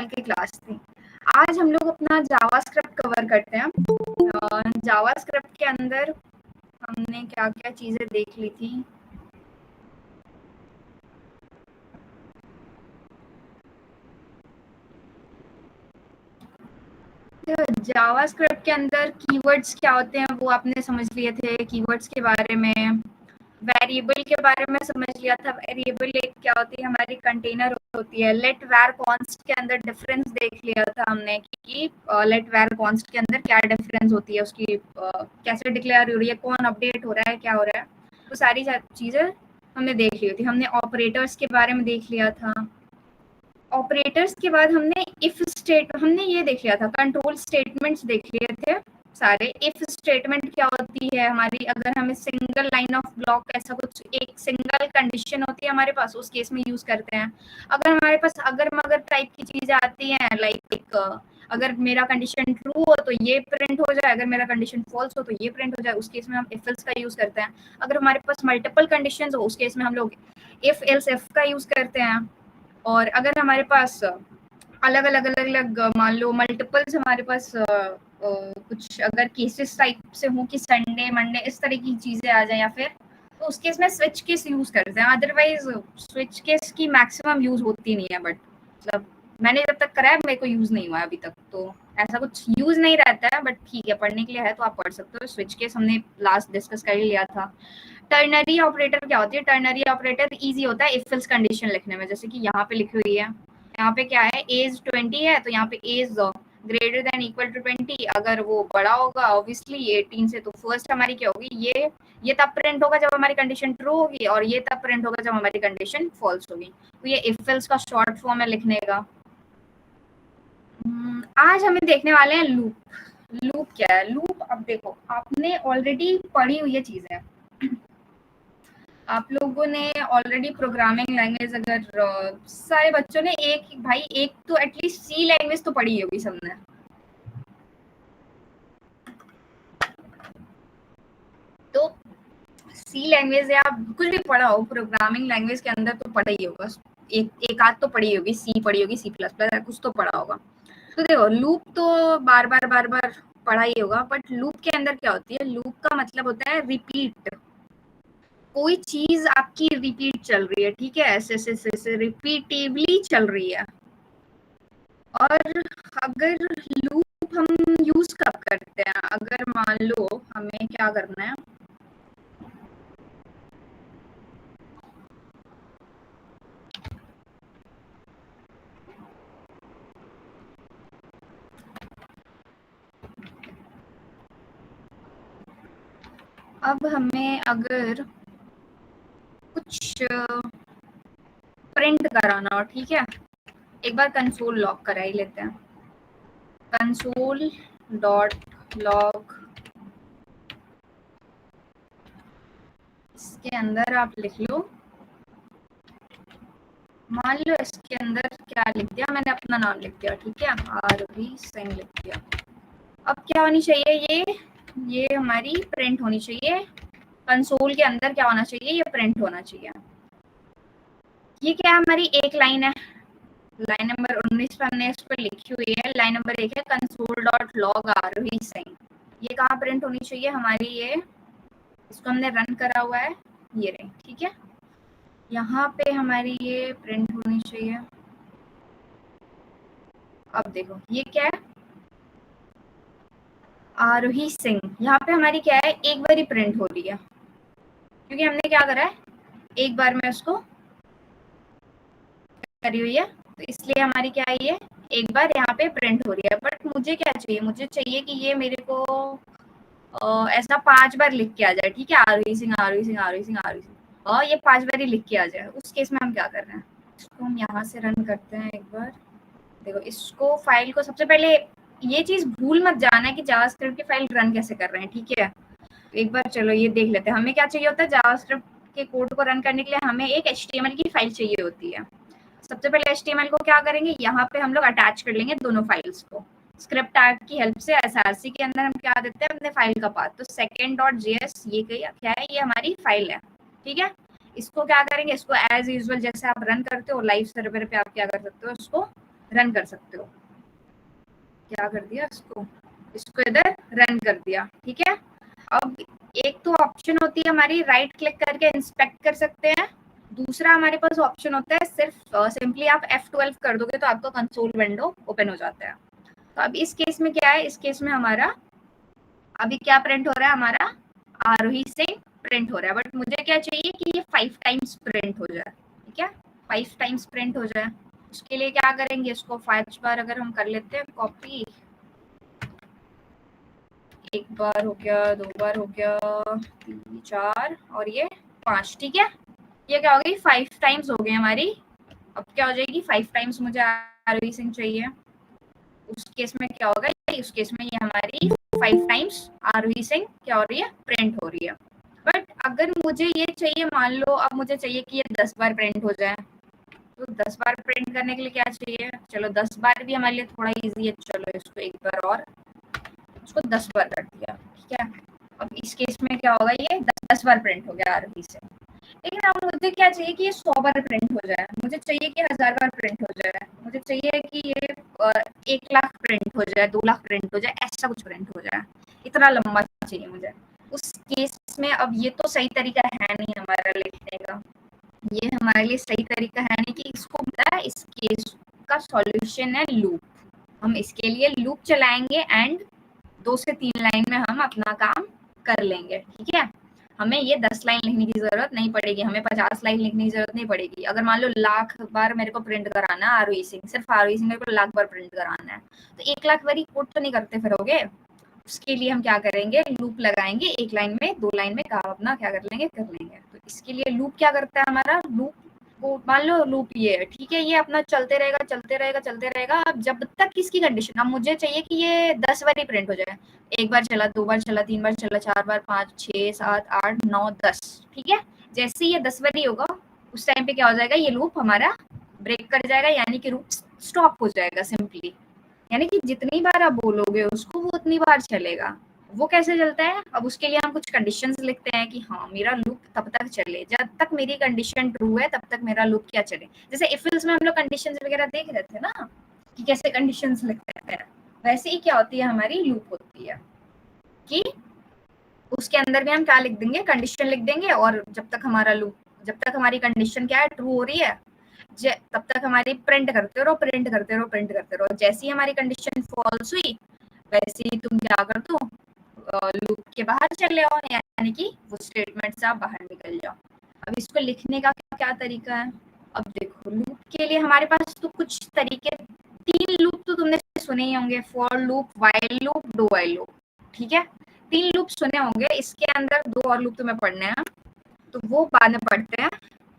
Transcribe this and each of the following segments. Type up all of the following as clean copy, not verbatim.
की क्लास थी। आज हम लोग अपना जावास्क्रिप्ट कवर करते हैं। जावास्क्रिप्ट के अंदर हमने क्या-क्या चीज़ें देख ली थी। जावास्क्रिप्ट के अंदर कीवर्ड्स क्या होते हैं वो आपने समझ लिए थे, कीवर्ड्स के बारे में। वेरिएबल के बारे में समझ लिया था। वेरिएबल एक क्या होती है, हमारी कंटेनर होती है। लेट वर कॉन्स्ट के अंदर डिफरेंस देख लिया था हमने कि लेट वर कॉन्स्ट के अंदर क्या डिफरेंस होती है, उसकी कैसे डिक्लेयर हो रही है, कौन अपडेट हो रहा है, क्या हो रहा है, वो सारी चीज़ें हमने देख ली थी। हमने ऑपरेटर्स के बारे में देख लिया था। ऑपरेटर्स के बाद हमने ये देख लिया था, कंट्रोल स्टेटमेंट्स देख लिए थे सारे। इफ स्टेटमेंट क्या होती है हमारी, अगर हमें सिंगल लाइन ऑफ ब्लॉक ऐसा कुछ एक सिंगल कंडीशन होती है हमारे पास, उस केस में यूज करते हैं। अगर हमारे पास अगर मगर टाइप की चीजें आती हैं, लाइक अगर मेरा कंडीशन ट्रू हो तो ये प्रिंट हो जाए, अगर मेरा कंडीशन फॉल्स हो तो ये प्रिंट हो जाए, उस केस में हम इफ एल्स का यूज करते हैं। अगर हमारे पास मल्टीपल कंडीशंस हो उस केस में हम लोग इफ एल्स इफ का यूज करते हैं। और अगर हमारे पास अलग अलग अलग अलग मान लो मल्टीपल्स हमारे पास कुछ अगर केसेस टाइप से हो कि संडे मंडे इस तरह की चीजें आ जाए, या फिर तो उस केस में स्विच केस यूज करते हैं। अदरवाइज स्विच केस की मैक्सिमम यूज होती नहीं है, बट मतलब मैंने जब तक करा है मेरे को यूज नहीं हुआ है अभी तक, तो ऐसा कुछ यूज नहीं रहता है। बट ठीक है, पढ़ने के लिए है तो आप पढ़ सकते हो। स्विच केस हमने लास्ट डिस्कस कर ही लिया था। टर्नरी ऑपरेटर क्या होती है? टर्नरी ऑपरेटर इजी होता है इफ एल्स कंडीशन लिखने में। जैसे कि यहाँ पे लिखी हुई है, यहाँ पे क्या है, एज 20 है तो यहाँ पे as greater than equal to 20। अगर वो बड़ा होगा ऑब्वियसली 18 से, तो फर्स्ट हमारी क्या होगी, ये तब प्रिंट होगा जब हमारी कंडीशन ट्रू होगी, और ये तब प्रिंट होगा जब हमारी कंडीशन फॉल्स होगी। तो ये इफ एल्स का शॉर्ट फॉर्म है लिखने का। आज हमें देखने वाले हैं लूप। लूप क्या है? लूप, अब देखो आपने ऑलरेडी पढ़ी हुई ये चीजें, आप लोगों ने ऑलरेडी प्रोग्रामिंग लैंग्वेज, अगर सारे बच्चों ने एक तो एटलीस्ट सी लैंग्वेज तो पढ़ी होगी सबने। तो सी लैंग्वेज या कुछ भी पढ़ा हो प्रोग्रामिंग लैंग्वेज के अंदर तो पढ़ा ही होगा। एक आध तो पढ़ी होगी, सी पढ़ी होगी, सी प्लस प्लस कुछ तो पढ़ा होगा। तो देखो लूप तो बार बार पढ़ा ही होगा, बट लूप के अंदर क्या होती है? लूप का मतलब होता है रिपीट। कोई चीज आपकी रिपीट चल रही है, ठीक है, ऐसे रिपीटेबली चल रही है। और अगर लूप हम यूज कब करते हैं? अगर मान लो हमें क्या करना है, अब हमें अगर कुछ प्रिंट कराना हो, ठीक है, एक बार कंसोल लॉग करा ही लेते हैं। कंसोल डॉट लॉग, इसके अंदर आप लिख लो, मान लो इसके अंदर क्या लिख दिया मैंने, अपना नाम लिख दिया, ठीक है, आरवी सिंह लिख दिया। अब क्या होनी चाहिए, ये हमारी प्रिंट होनी चाहिए। कंसोल के अंदर क्या होना चाहिए, ये प्रिंट होना चाहिए। ये क्या हमारी एक लाइन है, लाइन नंबर 19 पर हमने इस पर लिखी हुई है। लाइन नंबर 1 है console dot log RV Singh. ये कहाँ प्रिंट होनी चाहिए हमारी, ये इसको हमने रन करा हुआ है, ये रही, ठीक है, यहाँ पे हमारी ये प्रिंट होनी चाहिए। अब देखो ये क्या है, आरोही सिंह। यहाँ पे हमारी क्या है, एक बार ही प्रिंट हो रही है, क्योंकि हमने क्या करा है, एक बार में उसको करी हुई है, तो इसलिए हमारी क्या है, ये एक बार यहाँ पे प्रिंट हो रही है। बट मुझे क्या चाहिए, मुझे चाहिए कि ये मेरे को ऐसा 5 बार लिख के आ जाए, ठीक है, आरोही सिंह आरोही सिंह आरोही सिंह आरोही सिंह, और ये 5 बार ही लिख के आ जाए। उस केस में हम क्या कर रहे हैं, इसको हम यहाँ से रन करते हैं एक बार। देखो इसको फाइल को सबसे पहले ये चीज भूल मत जाना कि जावास्क्रिप्ट की फाइल रन कैसे कर रहे हैं, ठीक है। एक बार चलो ये देख लेते हैं, हमें क्या चाहिए होता है जावास्क्रिप्ट के कोड को रन करने के लिए, हमें एक एचटीएमएल की फाइल चाहिए होती है। सबसे पहले एचटीएमएल को क्या करेंगे, यहाँ पे हम लोग अटैच कर लेंगे दोनों फाइल्स को। स्क्रिप्ट टैग की हेल्प से एसआरसी के अंदर हम क्या देते हैं, अपने फाइल का पाथ। तो second.js ये क्या है, ये हमारी फाइल है, ठीक है। इसको क्या करेंगे, इसको एज यूजुअल जैसे आप रन करते हो लाइव सर्वर पे, आप क्या कर सकते हो, इसको रन कर सकते हो। क्या कर दिया, इसको इधर रन कर दिया, ठीक है। अब एक तो ऑप्शन होती है हमारी राइट क्लिक करके इंस्पेक्ट कर सकते हैं, दूसरा हमारे पास ऑप्शन होता है सिर्फ सिंपली आप F12 कर दोगे तो आपका कंसोल विंडो ओपन हो जाता है। तो अब इस केस में क्या है, इस केस में हमारा अभी क्या प्रिंट हो रहा है, हमारा आरोही सिंह प्रिंट हो रहा है, बट मुझे क्या चाहिए कि ये 5 टाइम्स प्रिंट हो जाए, ठीक है, 5 टाइम्स प्रिंट हो जाए। उसके लिए क्या करेंगे, इसको 5 बार अगर हम कर लेते हैं कॉपी, 1 बार हो गया, 2 बार हो गया, 3 4 और ये 5, ठीक है। ये क्या हो गई, 5 टाइम्स हो गई हमारी। अब क्या हो जाएगी, 5 टाइम्स मुझे आरोही सिंह चाहिए, उस केस में क्या होगा, उस केस में ये हमारी 5 टाइम्स आरोही सिंह क्या हो रही है, प्रिंट हो रही है। बट अगर मुझे ये चाहिए, मान लो अब मुझे चाहिए कि ये 10 बार प्रिंट हो जाए, तो 10 बार प्रिंट करने के लिए क्या चाहिए, चलो 10 बार भी हमारे लिए थोड़ा इजी है, चलो इसको एक बार और इसको 10 बार कर दिया, ठीक है। अब इस केस में क्या होगा, ये 10 बार प्रिंट हो गया आरबी से। लेकिन अब मुझे क्या चाहिए कि ये 100 बार प्रिंट हो जाए, मुझे चाहिए कि 1000 बार प्रिंट हो जाए, मुझे चाहिए कि ये 1 लाख प्रिंट हो जाए, 2 लाख प्रिंट हो जाए, ऐसा कुछ प्रिंट हो जाए, इतना लंबा चाहिए मुझे। उस केस में अब ये तो सही तरीका है नहीं हमारा लिखने का, ये हमारे लिए सही तरीका है नहीं कि इसको पता है, इस केस का सॉल्यूशन है लूप। हम इसके लिए लूप चलाएंगे एंड 2 से 3 लाइन में हम अपना काम कर लेंगे, ठीक है। हमें ये 10 लाइन लिखने की जरूरत नहीं पड़ेगी, हमें 50 लाइन लिखने की जरूरत नहीं पड़ेगी। अगर मान लो लाख बार मेरे को प्रिंट कराना है आरोही सिंह, सिर्फ आरोही सिंह मेरे को लाख बार प्रिंट कराना है, तो 1 लाख बारी कोड तो नहीं करते फिरोगे। उसके लिए हम क्या करेंगे, लूप लगाएंगे, 1 लाइन में 2 लाइन में काम अपना क्या कर लेंगे, कर लेंगे। तो इसके लिए लूप क्या करता है हमारा, लूप को मान लो लूप ये है, ठीक है, ये अपना चलते रहेगा चलते रहेगा चलते रहेगा। अब जब तक किसकी कंडीशन, अब मुझे चाहिए कि ये 10 बार ही प्रिंट हो जाए, 1 बार चला, 2 बार चला, 3 बार चला, 4 बार, 5 6 7 8 9 10, ठीक है। जैसे ही ये 10 बार ही होगा उस टाइम पे क्या हो जाएगा, ये लूप हमारा ब्रेक कर जाएगा, यानी कि लूप स्टॉप हो जाएगा सिंपली। यानी कि जितनी बार आप बोलोगे उसको वो उतनी बार चलेगा। वो कैसे चलता है, अब उसके लिए हम कुछ कंडीशंस लिखते हैं कि हाँ मेरा लूप तब तक चले जब तक मेरी कंडीशन ट्रू है, तब तक मेरा लूप क्या चले। जैसे इफ एल्स में हम लोग कंडीशंस वगैरह देख रहे थे ना कि कैसे कंडीशंस लिखते हैं, वैसे ही क्या होती है हमारी लूप होती है कि उसके अंदर भी हम क्या लिख देंगे, कंडीशन लिख देंगे, और जब तक हमारा लूप, जब तक हमारी कंडीशन क्या है, ट्रू हो रही है, तब तक हमारी प्रिंट करते रहो प्रिंट करते रहो प्रिंट करते रहो। जैसे ही हमारी कंडीशन फॉल्स हुई वैसे ही तुम क्या कर दो, लूप के बाहर चले आओ, यानी कि वो स्टेटमेंट से आप बाहर निकल जाओ। अब इसको लिखने का क्या तरीका है, अब देखो लूप के लिए हमारे पास तो कुछ तरीके, 3 लूप तो तुमने सुने ही होंगे, for loop, while loop, do while loop, ठीक है। 3 लूप सुने होंगे, इसके अंदर 2 और लूप तुम्हें पढ़ने हैं, तो वो बाद में पढ़ते हैं,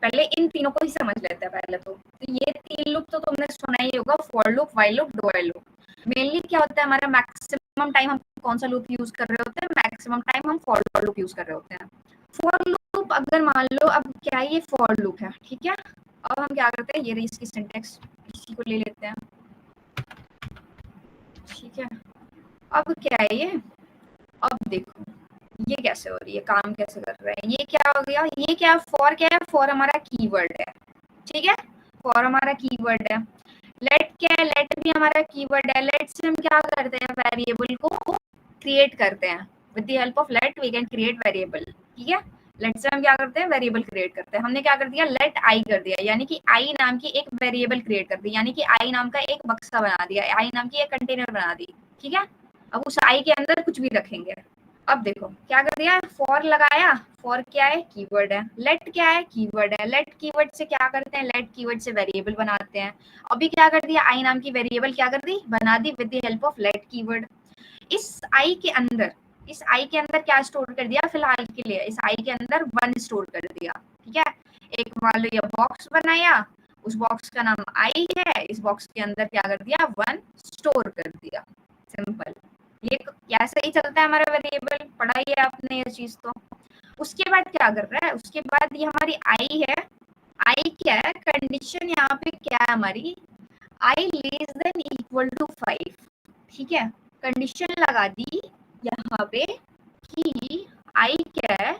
पहले इन तीनों को ही समझ लेते हैं पहले तो ये 3 लूप तो तुमने सुना ही होगा, for loop, while loop, do while loop. Mainly क्या होता है, हमारा मैक्सिमम टाइम हम कौन सा लूप यूज कर रहे होते हैं, मैक्सिमम टाइम हम फॉर लूप यूज कर रहे होते हैं। फॉर लूप अगर मान लो, अब क्या है, ये फॉर लूप है, ठीक है। अब हम क्या करते हैं, ये रही इसकी सिंटेक्स, इसी को ले लेते हैं, ठीक है। अब क्या है ये, अब देखो ये कैसे हो रही है, काम कैसे कर रहे हैं, ये क्या हो गया, ये क्या, फॉर क्या है, फॉर हमारा कीवर्ड है, ठीक है, फॉर हमारा कीवर्ड है। लेट क्या है, लेट भी हमारा कीवर्ड है, लेट से हम क्या करते हैं, वेरिएबल को क्रिएट करते हैं, with the help of let we can create variable, ठीक है। लेट से हम क्या करते हैं, वेरिएबल क्रिएट करते हैं। हमने क्या कर दिया, लेट आई कर दिया, यानी कि आई नाम की एक वेरिएबल क्रिएट कर दी, यानी कि आई नाम का एक बक्सा बना दिया, आई नाम की एक कंटेनर बना दी, ठीक है। अब उस आई के अंदर कुछ भी रखेंगे। अब देखो क्या कर दिया, फॉर लगाया, फॉर क्या है, कीवर्ड है, लेट क्या है, कीवर्ड है, लेट कीवर्ड से क्या करते हैं, लेट कीवर्ड से वेरिएबल बनाते हैं। अभी क्या कर दिया, आई नाम की वेरिएबल क्या कर दी, बना दी with the help of let keyword. इस आई के अंदर, इस आई के अंदर क्या स्टोर कर दिया, फिलहाल के लिए इस आई के अंदर 1 स्टोर कर दिया, ठीक है। एक मान लो ये बॉक्स बनाया, उस बॉक्स का नाम आई है, इस बॉक्स के अंदर क्या कर दिया, 1 स्टोर कर दिया, सिंपल। ये ऐसे ही चलता है हमारा वेरिएबल, पढ़ा ही है आपने ये चीज तो। उसके बाद क्या कर रहा है, उसके बाद ये हमारी आई है, आई क्या है, कंडीशन यहाँ पे क्या है हमारी, आई लेस देन इक्वल टू 5, ठीक है। कंडीशन लगा दी यहाँ पे कि आई क्या है,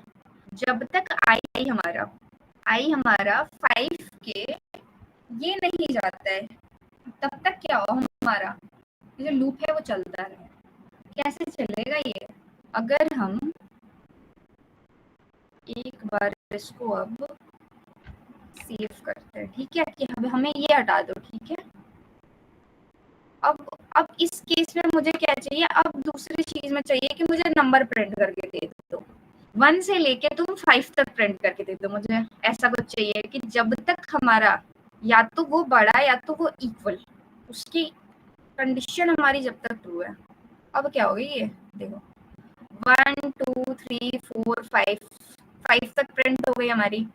जब तक आई हमारा 5 के ये नहीं जाता है, तब तक क्या हो हमारा ये जो लूप है वो चलता रहे। कैसे चलेगा ये? अगर हम एक बार इसको अब सेव करते हैं, ठीक है, कि अब हमें ये हटा दो, ठीक है। अब इस केस में मुझे क्या चाहिए, अब दूसरी चीज में चाहिए कि मुझे नंबर प्रिंट करके दे दो, 1 से लेके तुम 5 तक प्रिंट करके दे दो मुझे। ऐसा कुछ चाहिए कि जब तक हमारा या तो वो बड़ा या तो वो इक्वल, उसकी कंडीशन हमारी जब तक ट्रू है। अब क्या होगी ये देखो, 1 2 3 4 5 तक प्रिंट हो गई हमारी,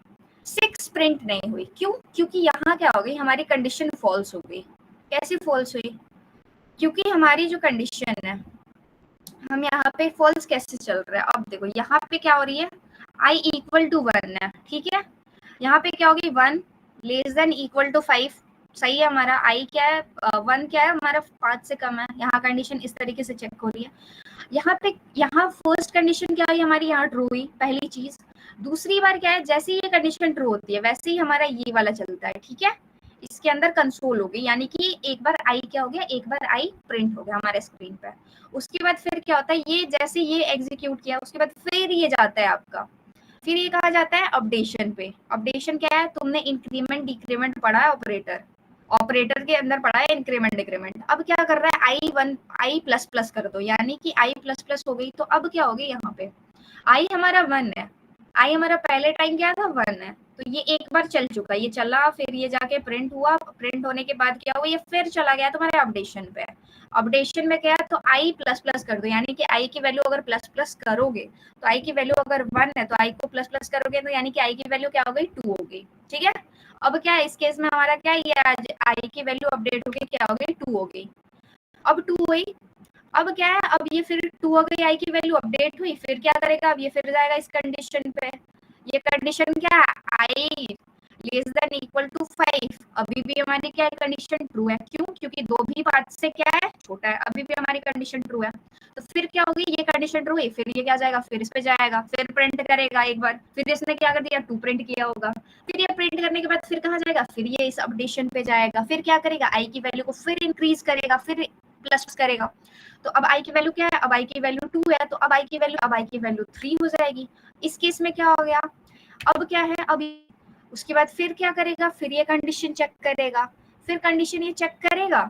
6 प्रिंट नहीं हुई। क्यों? क्योंकि यहाँ क्या हो गई, हमारी कंडीशन फॉल्स हो गई। कैसी फॉल्स हुई? क्योंकि हमारी जो कंडीशन है, हम यहाँ पे फॉल्स कैसे चल रहा है, अब देखो यहाँ पे क्या हो रही है, i इक्वल टू 1 है, ठीक है। यहाँ पे क्या होगी, 1 लेस देन इक्वल टू 5, सही है। हमारा i क्या है, 1 क्या है हमारा, 5 से कम है। यहाँ कंडीशन इस तरीके से चेक हो रही है। यहाँ फर्स्ट कंडीशन क्या हुई हमारी, यहाँ ट्रू हुई, पहली चीज। दूसरी बार क्या है, जैसे ही ये कंडीशन ट्रू होती है वैसे ही हमारा ये वाला चलता है, ठीक है। इसके अंदर कंसोल हो गई, यानी कि एक बार आई क्या हो गया, एक बार आई प्रिंट हो गया हमारे स्क्रीन पे। उसके बाद फिर क्या होता है, ये जैसे ये एग्जीक्यूट किया उसके बाद फिर ये जाता है आपका, फिर ये कहा जाता है अपडेशन पे। अपडेशन क्या है, तुमने इंक्रीमेंट डिक्रीमेंट पढ़ा है, ऑपरेटर के अंदर पढ़ा है इंक्रीमेंट डिक्रीमेंट। अब क्या कर रहा है, आई प्लस प्लस कर दो, यानी कि आई प्लस प्लस हो गई। तो अब क्या होगी, यहाँ पे आई हमारा 1 है, आई हमारा पहले टाइम क्या था 1 है, तो ये एक बार चल चुका, ये चला, फिर ये जाके प्रिंट हुआ, प्रिंट होने के बाद क्या हुआ, ये फिर चला गया तुम्हारे अपडेशन पे। अपडेशन में क्या है, तो आई प्लस प्लस कर दो, यानी कि आई की वैल्यू अगर प्लस प्लस करोगे, तो आई की वैल्यू अगर 1 है तो आई को प्लस प्लस करोगे तो यानी कि आई की वैल्यू क्या हो गई, 2 हो गई, ठीक है। अब क्या है, इस केस में हमारा क्या है, ये आई की वैल्यू अपडेट होगी, क्या हो गई, 2 हो गई। अब 2 हुई, अब क्या है, अब ये फिर 2 हो गई, आई की वैल्यू अपडेट हुई, फिर क्या करेगा, अब ये फिर जाएगा इस कंडीशन पे। ये कंडीशन क्या है, आई लेस देन इक्वल टू 5, अभी भी हमारी क्या है, कंडीशन ट्रू है। क्यों? क्योंकि 2 भी 5 से क्या है, छोटा है, अभी भी हमारी कंडीशन ट्रू है। तो फिर क्या होगी, ये कंडीशन ट्रू है, फिर ये क्या जाएगा, फिर इस पे जाएगा, फिर प्रिंट करेगा एक बार, फिर इसने क्या कर दिया, 2 प्रिंट किया होगा, फिर ये प्रिंट करने के बाद फिर कहाँ जाएगा, फिर ये इस अपडेशन पे जाएगा, फिर क्या करेगा, आई की वैल्यू को फिर इंक्रीज करेगा, फिर प्लस करेगा। तो अब आई की वैल्यू क्या है, अब आई की वैल्यू 2 है, तो अब आई की वैल्यू 3 हो जाएगी। इस केस में क्या हो गया, अब क्या है, अब उसके बाद फिर क्या करेगा, फिर ये कंडीशन चेक करेगा, फिर कंडीशन ये चेक करेगा।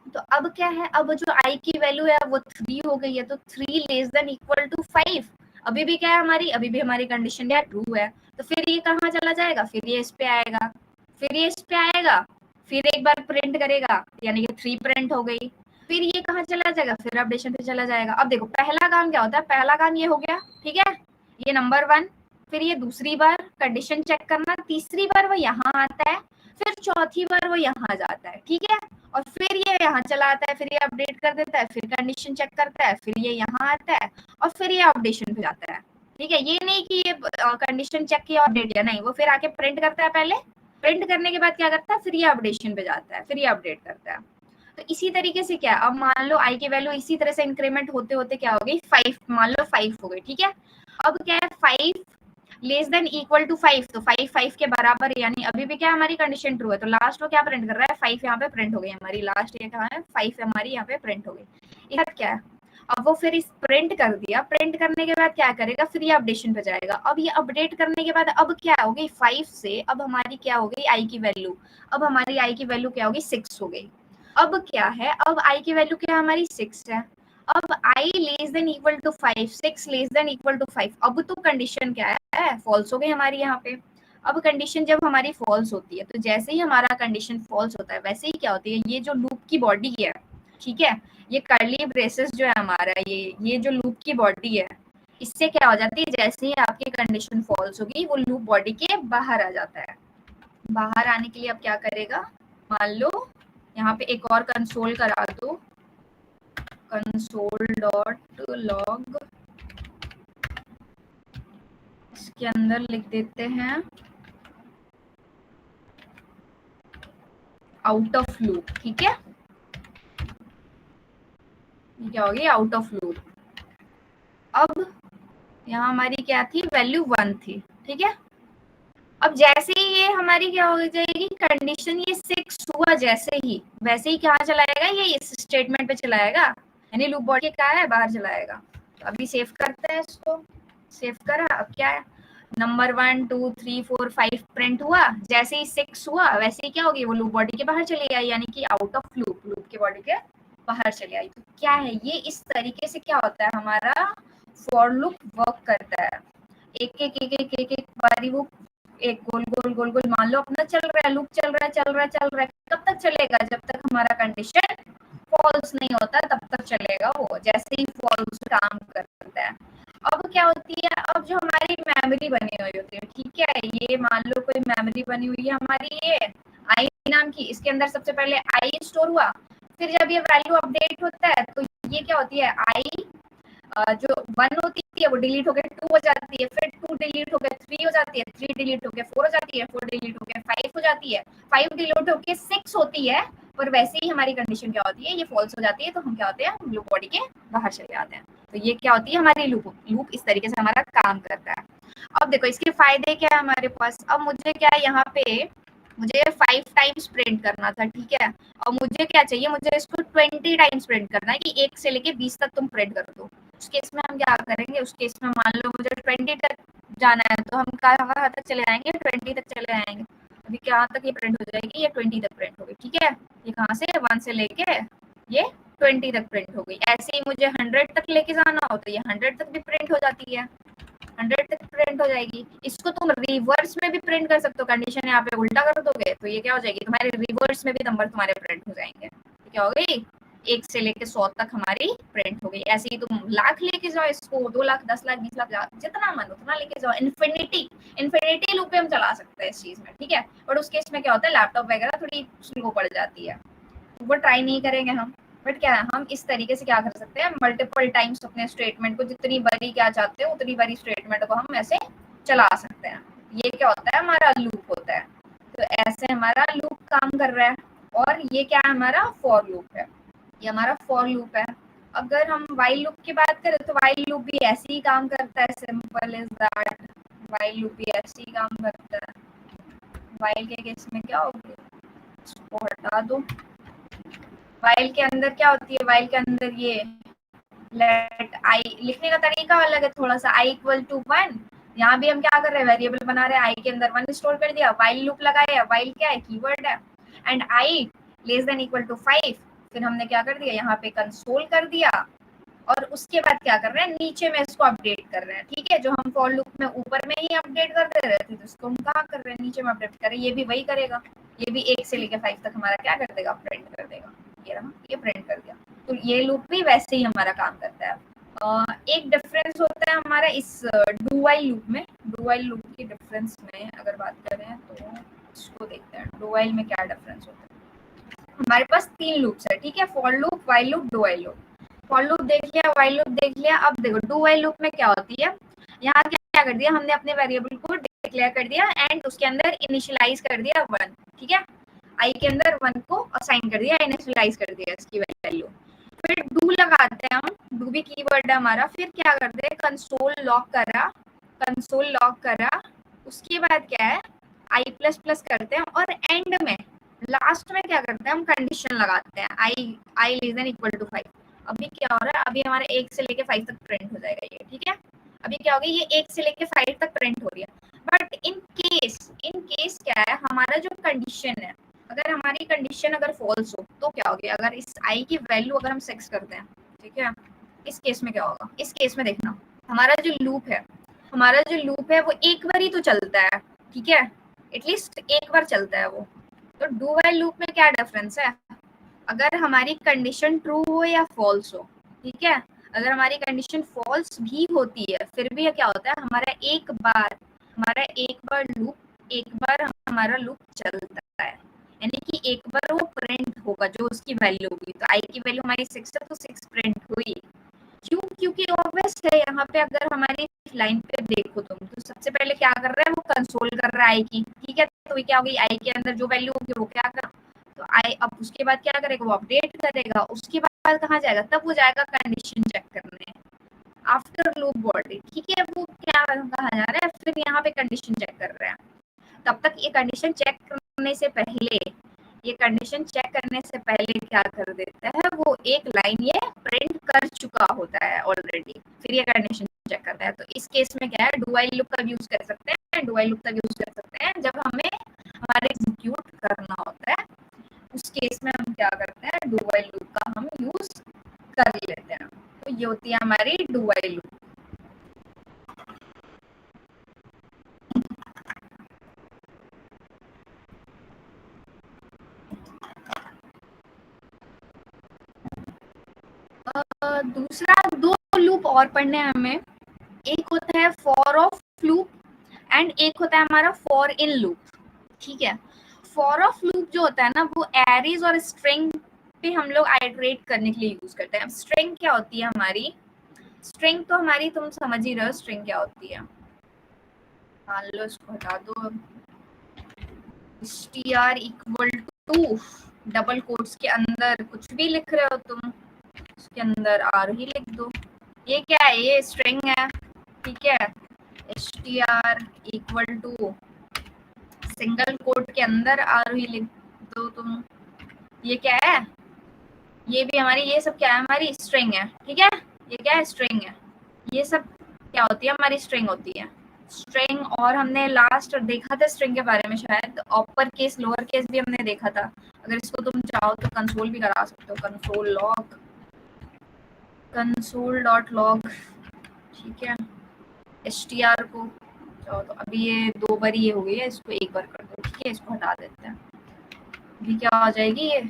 तो अब क्या है, अब जो आई की वैल्यू है वो 3 हो गई है, तो 3 लेस देन इक्वल टू 5, अभी भी क्या है हमारी, अभी भी हमारी कंडीशन क्या ट्रू है। तो फिर ये कहाँ चला जाएगा, फिर ये इस पे आएगा, फिर ये इस पे आएगा, फिर एक बार प्रिंट करेगा, यानी कि 3 प्रिंट हो गई, फिर ये कहाँ चला जाएगा, फिर अपडेशन पे चला जाएगा। अब देखो पहला काम क्या होता है, पहला काम ये हो गया, ठीक है, ये नंबर 1, फिर ये दूसरी बार कंडीशन चेक करना, तीसरी बार वो यहाँ आता है, फिर चौथी बार वो यहाँ जाता है, ठीक है, और फिर ये यहाँ चला आता है, फिर ये अपडेट कर देता है, फिर कंडीशन चेक करता है, फिर ये यहाँ आता है और फिर ये अपडेशन पे जाता है, ठीक है। ये नहीं कि ये कंडीशन चेक किया अपडेट किया, नहीं, वो फिर आके प्रिंट करता है, पहले प्रिंट करने के बाद क्या करता है, फिर ये अपडेशन पे जाता है, फिर ये अपडेट करता है। तो इसी तरीके से क्या, अब मान लो आई की वैल्यू इसी तरह से इंक्रीमेंट होते होते क्या हो गई, 5, मान लो 5 हो गई, ठीक है। अब क्या है, 5 लेस देन इक्वल टू 5, तो 5 के बराबर, यानी अभी भी क्या हमारी कंडीशन ट्रू है, तो लास्ट वो क्या प्रिंट कर रहा है, 5 यहाँ पे प्रिंट हो गई हमारी, लास्ट ये क्या है, 5 हमारी यहाँ पे प्रिंट हो गई। इधर क्या है, अब वो फिर इस प्रिंट कर दिया, प्रिंट करने के बाद क्या करेगा, फिर ये अपडेशन पे जाएगा। अब ये अपडेट करने के बाद अब क्या हो गई, 5 से अब हमारी क्या हो गई आई की वैल्यू, अब हमारी आई की वैल्यू क्या होगी, 6 हो गई। अब क्या है, अब आई की वैल्यू क्या हमारी 6 है, अब I less than equal to 5, 6 less than equal to 5, अब तो कंडीशन क्या है, फॉल्स हो गई हमारी यहाँ पे। अब कंडीशन जब हमारी फॉल्स होती है, तो जैसे ही हमारा कंडीशन फॉल्स होता है वैसे ही क्या होती है, ये जो लूप की बॉडी है, ठीक है, ये कर्ली ब्रेसेस जो है हमारा, ये जो लूप की बॉडी है, इससे क्या हो जाती है, जैसे ही आपकी कंडीशन फॉल्स होगी वो लूप बॉडी के बाहर आ जाता है। बाहर आने के लिए अब क्या करेगा, मान लो यहाँ पे एक और कंसोल करा दो, कंसोल डॉट लॉग, इसके अंदर लिख देते हैं आउट ऑफ लूप, ठीक है, ये क्या होगी, आउट ऑफ लूप। अब यहाँ हमारी क्या थी, वैल्यू 1 थी, ठीक है। अब जैसे ही ये हमारी क्या हो जाएगी कंडीशन, ये 6 हुआ जैसे ही वैसे ही कहाँ चलाएगा, ये इस स्टेटमेंट पे चलाएगा, यानी लूप बॉडी क्या है बाहर चलाएगा। तो अभी सेव करते हैं इसको, सेव करा। अब क्या है, नंबर 1 2 3 4 5 प्रिंट हुआ, जैसे ही 6 हुआ वैसे ही क्या होगी, वो लूप बॉडी के बाहर चली आई, यानी कि आउट ऑफ लूप, लूप के बॉडी के बाहर चली आई। तो क्या है ये, इस तरीके से क्या होता है हमारा फॉर लूप वर्क करता है। एक एक एक एक एक एक बारी वो एक गोल गोल गोल गोल मान लो अपना चल रहा है, लूप चल रहा है चल रहा है चल रहा है, कब तक चलेगा, जब तक हमारा कंडीशन फॉल्स नहीं होता तब तक चलेगा वो, जैसे ही फॉल्स काम करता है। अब क्या होती है, अब जो हमारी मेमोरी बनी हुई होती है, ठीक है, ये मान लो कोई मेमोरी बनी हुई है हमारी, ये आई नाम की, इसके अंदर सबसे पहले आई स्टोर हुआ, फिर जब ये वैल्यू अपडेट होता है तो ये क्या होती है, आई जो 1 होती है वो डिलीट होकर 2 हो जाती है, फिर 2 डिलीट होकर 3 हो जाती है, 3 डिलीट होकर 4 हो जाती है, 4 डिलीट होकर 5 हो जाती है, 5 डिलीट होकर 6 होती है, और वैसे ही हमारी कंडीशन क्या होती है, ये फॉल्स हो जाती है, तो हम क्या होते हैं लूप बॉडी के बाहर चले जाते हैं। तो ये क्या होती है हमारी लूप, लूप इस तरीके से हमारा काम करता है। अब देखो इसके फायदे क्या है हमारे पास, अब मुझे क्या है यहाँ पे मुझे 5 टाइम्स प्रिंट करना था, ठीक है, और मुझे क्या चाहिए, मुझे इसको 20 टाइम्स प्रिंट करना है कि 1 से लेके 20 तक तुम प्रिंट कर दो। उस केस में हम क्या करेंगे, उस केस में मान लो मुझे 20 तक जाना है, तो हम कहाँ तक चले जाएंगे, 20 तक चले जाएंगे। अभी कहाँ तक ये प्रिंट हो जाएगी, ये 20 तक प्रिंट हो गई, ठीक है, ये कहाँ से 1 से लेके ये 20 तक प्रिंट हो गई। ऐसे ही मुझे 100 तक लेके जाना हो तो ये 100 तक भी प्रिंट हो जाती है, 100 तक प्रिंट हो जाएगी। इसको तुम रिवर्स में भी प्रिंट कर सकते हो, कंडीशन यहाँ पे उल्टा कर दोगे तो ये क्या हो जाएगी, तुम्हारे रिवर्स में भी नंबर तुम्हारे प्रिंट हो जाएंगे। तो क्या हो गई, 1 से लेके 100 तक हमारी प्रिंट हो गई। ऐसे ही तुम लाख लेके जाओ इसको, 2 लाख 10 लाख 20 लाख जितना मन उतना लेके जाओ, इन्फिनिटी लूप पे हम चला सकते हैं इस चीज में, ठीक है। और उस केस में क्या होता है, लैपटॉप वगैरह थोड़ी स्लो पड़ जाती है, वो ट्राई नहीं करेंगे हम। बट क्या है, हम इस तरीके से क्या कर सकते हैं, मल्टीपल टाइम्स अपने स्टेटमेंट को, जितनी बारी क्या चाहते हो उतनी बारी स्टेटमेंट को हम ऐसे चला सकते हैं। ये क्या होता है, हमारा लूप होता है। तो ऐसे हमारा लूप काम कर रहा है। और ये क्या है, हमारा फॉर लूप है, ये हमारा फॉर लूप है। अगर हम वाइल लूप की बात करें तो वाइल लूप भी ऐसे ही काम करता है, simple is that, while loop भी ऐसे ही काम करता है। वाइल के केस में क्या होगा, इसको हटा दो। वाइल के अंदर क्या होती है, वाइल के अंदर ये लेट आई लिखने का तरीका अलग है थोड़ा सा, आई इक्वल टू 1, यहाँ भी हम क्या कर रहे हैं, वेरिएबल बना रहे हैं, आई के अंदर 1 स्टोर कर दिया, वाइल लूप लगाया, वाइल क्या है, कीवर्ड है, and I less than equal to 5, फिर हमने क्या कर दिया, यहाँ पे कंसोल कर दिया, और उसके बाद क्या कर रहे हैं, नीचे में इसको अपडेट कर रहे हैं, ठीक है। जो हम फॉर लूप में ऊपर में ही अपडेट कर दे रहे थे, तो इसको हम कहाँ कर रहे हैं, नीचे में अपडेट कर रहे हैं। ये भी वही करेगा, ये भी 1 से लेकर 5 तक हमारा क्या कर देगा, प्रिंट कर देगा। ये रहा, ये प्रिंट कर दिया। तो ये लूप भी वैसे ही हमारा काम करता है। एक डिफरेंस होता है हमारा इस डू वाइल लूप में, डू वाइल लूप की डिफरेंस में अगर बात करें तो इसको देखते हैं, डू वाइल में क्या डिफरेंस होता है। हमारे पास 3 लूप्स है, ठीक है, for loop, while loop, do while loop. For loop देख लिया, वाइल लूप देख लिया। अब देखो डू वाइल लूप में क्या होती है, यहाँ क्या कर दिया हमने, अपने वेरिएबल को डिक्लेयर कर दिया एंड उसके अंदर इनिशियलाइज कर दिया 1, ठीक है, आई के अंदर 1 को असाइन कर दिया, इनिशियलाइज कर दिया इसकी वैल्यू। फिर डू लगाते हैं हम, डू भी कीवर्ड है हमारा। फिर क्या करते हैं, कंसोल लॉग करा, कंसोल लॉग करा, उसके बाद क्या है, आई प्लस प्लस करते हैं, और एंड में लास्ट में क्या करते हैं, हम कंडीशन लगाते हैं, आई लेस देन इक्वल टू 5। अभी क्या हो रहा है, अभी हमारे 1 से लेके 5 तक प्रिंट हो जाएगा ये, ठीक है। अभी क्या होगा, ये 1 से लेके 5 तक प्रिंट हो रही है। बट इन केस क्या है, हमारा जो कंडीशन है, अगर हमारी कंडीशन अगर फॉल्स हो तो क्या होगी, अगर इस आई की वैल्यू अगर हम 6 करते हैं, ठीक है, इस केस में क्या होगा, इस केस में देखना हमारा जो लूप है वो एक बार ही तो चलता है, ठीक है, एटलीस्ट एक बार चलता है वो। तो डू वाइल लूप में क्या डिफरेंस है, अगर हमारी कंडीशन ट्रू हो या फॉल्स हो, ठीक है, अगर हमारी कंडीशन फॉल्स भी होती है फिर भी क्या होता है, हमारा एक बार हमारा लूप चलता है, यानी कि एक बार वो प्रिंट होगा जो उसकी वैल्यू होगी। तो आई की वैल्यू हमारी 6 है तो 6 प्रिंट हुई, क्यों, क्योंकि ऑब्वियस है यहाँ पे अगर हमारी लाइन पे देखो तुम, तो सबसे पहले क्या कर रहा है, वो कंसोल कर रहा है आई की, ठीक है, तो ये क्या होगी, आई के अंदर जो वैल्यू होगी वो क्या कर, तो आई अब उसके बाद क्या करेगा, वो अपडेट करेगा, उसके बाद कहाँ जाएगा, तब वो जाएगा कंडीशन चेक करने आफ्टर लूप बॉडी, ठीक है, वो क्या कहा जा रहा है, फिर यहाँ पे कंडीशन चेक कर रहा है। तब तक ये कंडीशन चेक करने से पहले क्या कर देता है, वो एक लाइन ये प्रिंट कर चुका होता है ऑलरेडी, फिर ये कंडीशन चेक करता है। तो इस केस में क्या है, डू व्हाइल लूप का यूज कर सकते हैं जब हमें हमारे एग्जीक्यूट करना होता है, उस केस में हम क्या करते हैं, डू व्हाइल लूप का हम यूज कर लेते हैं। तो ये होती है हमारी डू व्हाइल लूप। दूसरा 2 लूप और पढ़ने हैं हमें। एक होता है फॉर ऑफ लूप एंड एक होता है हमारा फॉर इन लूप। ठीक है, फॉर ऑफ लूप जो होता है ना, वो एरेज और स्ट्रिंग पे हम लोग आइटरेट करने के लिए यूज करते हैं। स्ट्रिंग क्या होती है हमारी, स्ट्रिंग तो हमारी तुम समझ ही रहे हो स्ट्रिंग क्या होती है। मान लो इसको हटा दो, str equal to double quotes के अंदर कुछ भी लिख रहे हो तुम, उसके अंदर आर ही लिख दो। ये क्या है, ये स्ट्रिंग है। ठीक है, str equal to single quote के अंदर आर ही लिख दो तुम। ये क्या है, ये भी हमारी, ये सब क्या है, हमारी स्ट्रिंग है। ठीक है, ये क्या है, स्ट्रिंग है। ये सब क्या होती है, हमारी स्ट्रिंग होती है। स्ट्रिंग, और हमने लास्ट देखा था स्ट्रिंग के बारे में शायद, अपर केस लोअर केस भी हमने देखा था। अगर इसको तुम चाहो तो कंसोल भी करा सकते हो, console log, console dot log. ठीक है, str को चाहो तो, अभी ये 2 बार ये हो गई है, इसको 1 बार कर दो। ठीक है, इसको हटा देते हैं। अभी क्या हो जाएगी, ये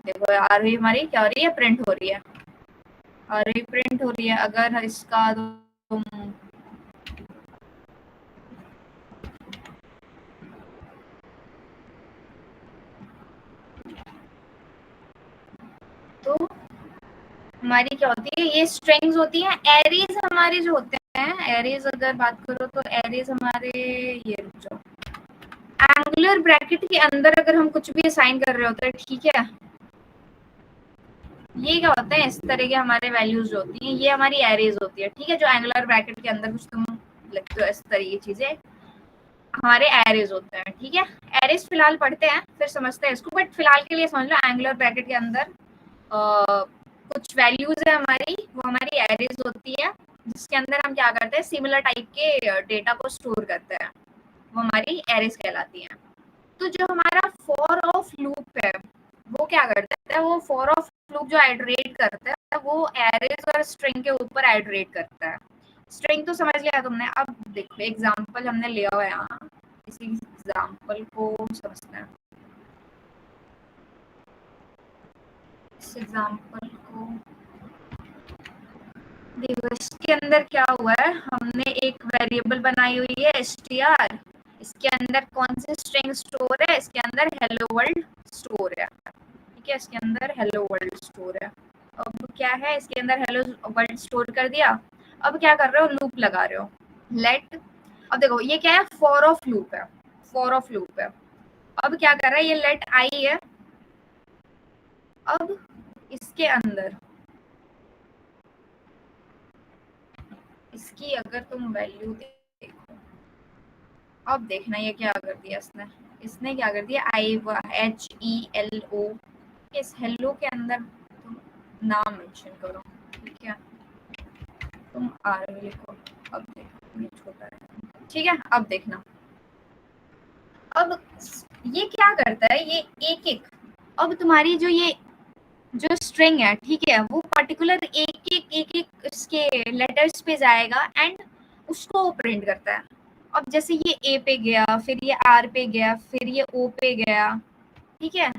देखो आ रही हमारी, क्या हो रही है, प्रिंट हो रही है, आ रही प्रिंट हो रही है। अगर इसका तुम तो हमारी क्या होती है, ये स्ट्रिंग्स होती हैं। एरेज हमारे जो होते हैं, एरेज अगर बात करो तो एरेज हमारे, ये रुक जाओ, एंगुलर ब्रैकेट के अंदर अगर हम कुछ भी असाइन कर रहे होते हैं, ठीक है, ये क्या होते हैं, इस तरह के हमारे वैल्यूज जो होती हैं, ये हमारी एरेज होती है। ठीक है, जो एंगुलर ब्रैकेट के अंदर कुछ तुम लिखते हो, इस तरह की चीजें हमारे एरेज होते हैं। ठीक है, एरेज फिलहाल पढ़ते हैं, फिर समझते हैं इसको, बट फिलहाल के लिए समझ लो एंगुलर ब्रैकेट के अंदर कुछ वैल्यूज है हमारी, वो हमारी एरेज होती है, जिसके अंदर हम क्या करते हैं, सिमिलर टाइप के डेटा को स्टोर करते हैं, वो हमारी एरेज कहलाती हैं। तो जो हमारा फॉर ऑफ लूप है, वो क्या करता है, वो फॉर ऑफ लूप जो आइटरेट करता है, वो एरेज और स्ट्रिंग के ऊपर आइटरेट करता है। स्ट्रिंग तो समझ लिया तुमने। अब देखो एग्जांपल हमने लिया हुआ है यहाँ, इसी एग्जांपल को समझते हैं। इस एग्जांपल को देखो, इसके अंदर क्या हुआ है, हमने एक वेरिएबल बनाई हुई है str, इसके अंदर कौन सी स्ट्रिंग स्टोर है, इसके अंदर हेलो वर्ल्ड स्टोर है। ठीक है, इसके अंदर हेलो वर्ल्ड स्टोर है। अब क्या है, इसके अंदर हेलो वर्ल्ड स्टोर कर दिया। अब क्या कर रहे हो, लूप लगा रहे हो, लेट। अब देखो ये क्या है, फॉर ऑफ लूप है, फॉर ऑफ लूप है। अब क्या कर रहा है, ये लेट आई है। अब इसके अंदर इसकी अगर तुम वैल्यू देखो, अब देखना ये क्या कर दिया इसने, इसने क्या कर दिया, HELO, इस हेलो के अंदर तुम नाम मेंशन करो। ठीक है, तुम आर लिखो। अब देखो ये छोटा है। ठीक है, अब देखना, अब ये क्या करता है, ये एक एक, अब तुम्हारी जो ये जो स्ट्रिंग है, ठीक है, वो पर्टिकुलर एक एक इसके लेटर्स पे जाएगा एंड उसको वो प्रिंट करता है। अब जैसे ये ए पे गया, फिर ये आर पे गया, फिर ये ओ पे गया, ठीक है,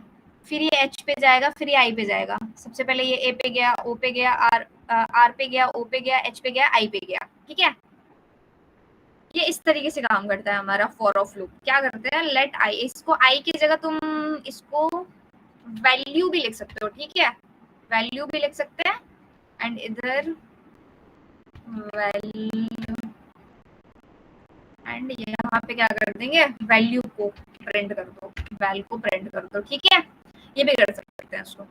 फिर ये एच पे जाएगा, फिर ये आई पे जाएगा। सबसे पहले ये ए पे गया, ओ पे गया, आर पे गया, ओ पे गया, एच पे गया, आई पे गया। ठीक है, ये इस तरीके से काम करता है हमारा फॉर ऑफ लूप। क्या करते हैं, लेट आई, इसको आई की जगह तुम इसको वैल्यू भी लिख सकते हो। ठीक है, वैल्यू भी लिख सकते हैं एंड इधर वैल्यू, एंड यहाँ पे क्या कर देंगे, वैल्यू को प्रिंट कर दो, वैल को प्रिंट कर दो। ठीक है, ये भी कर सकते हैं इसको।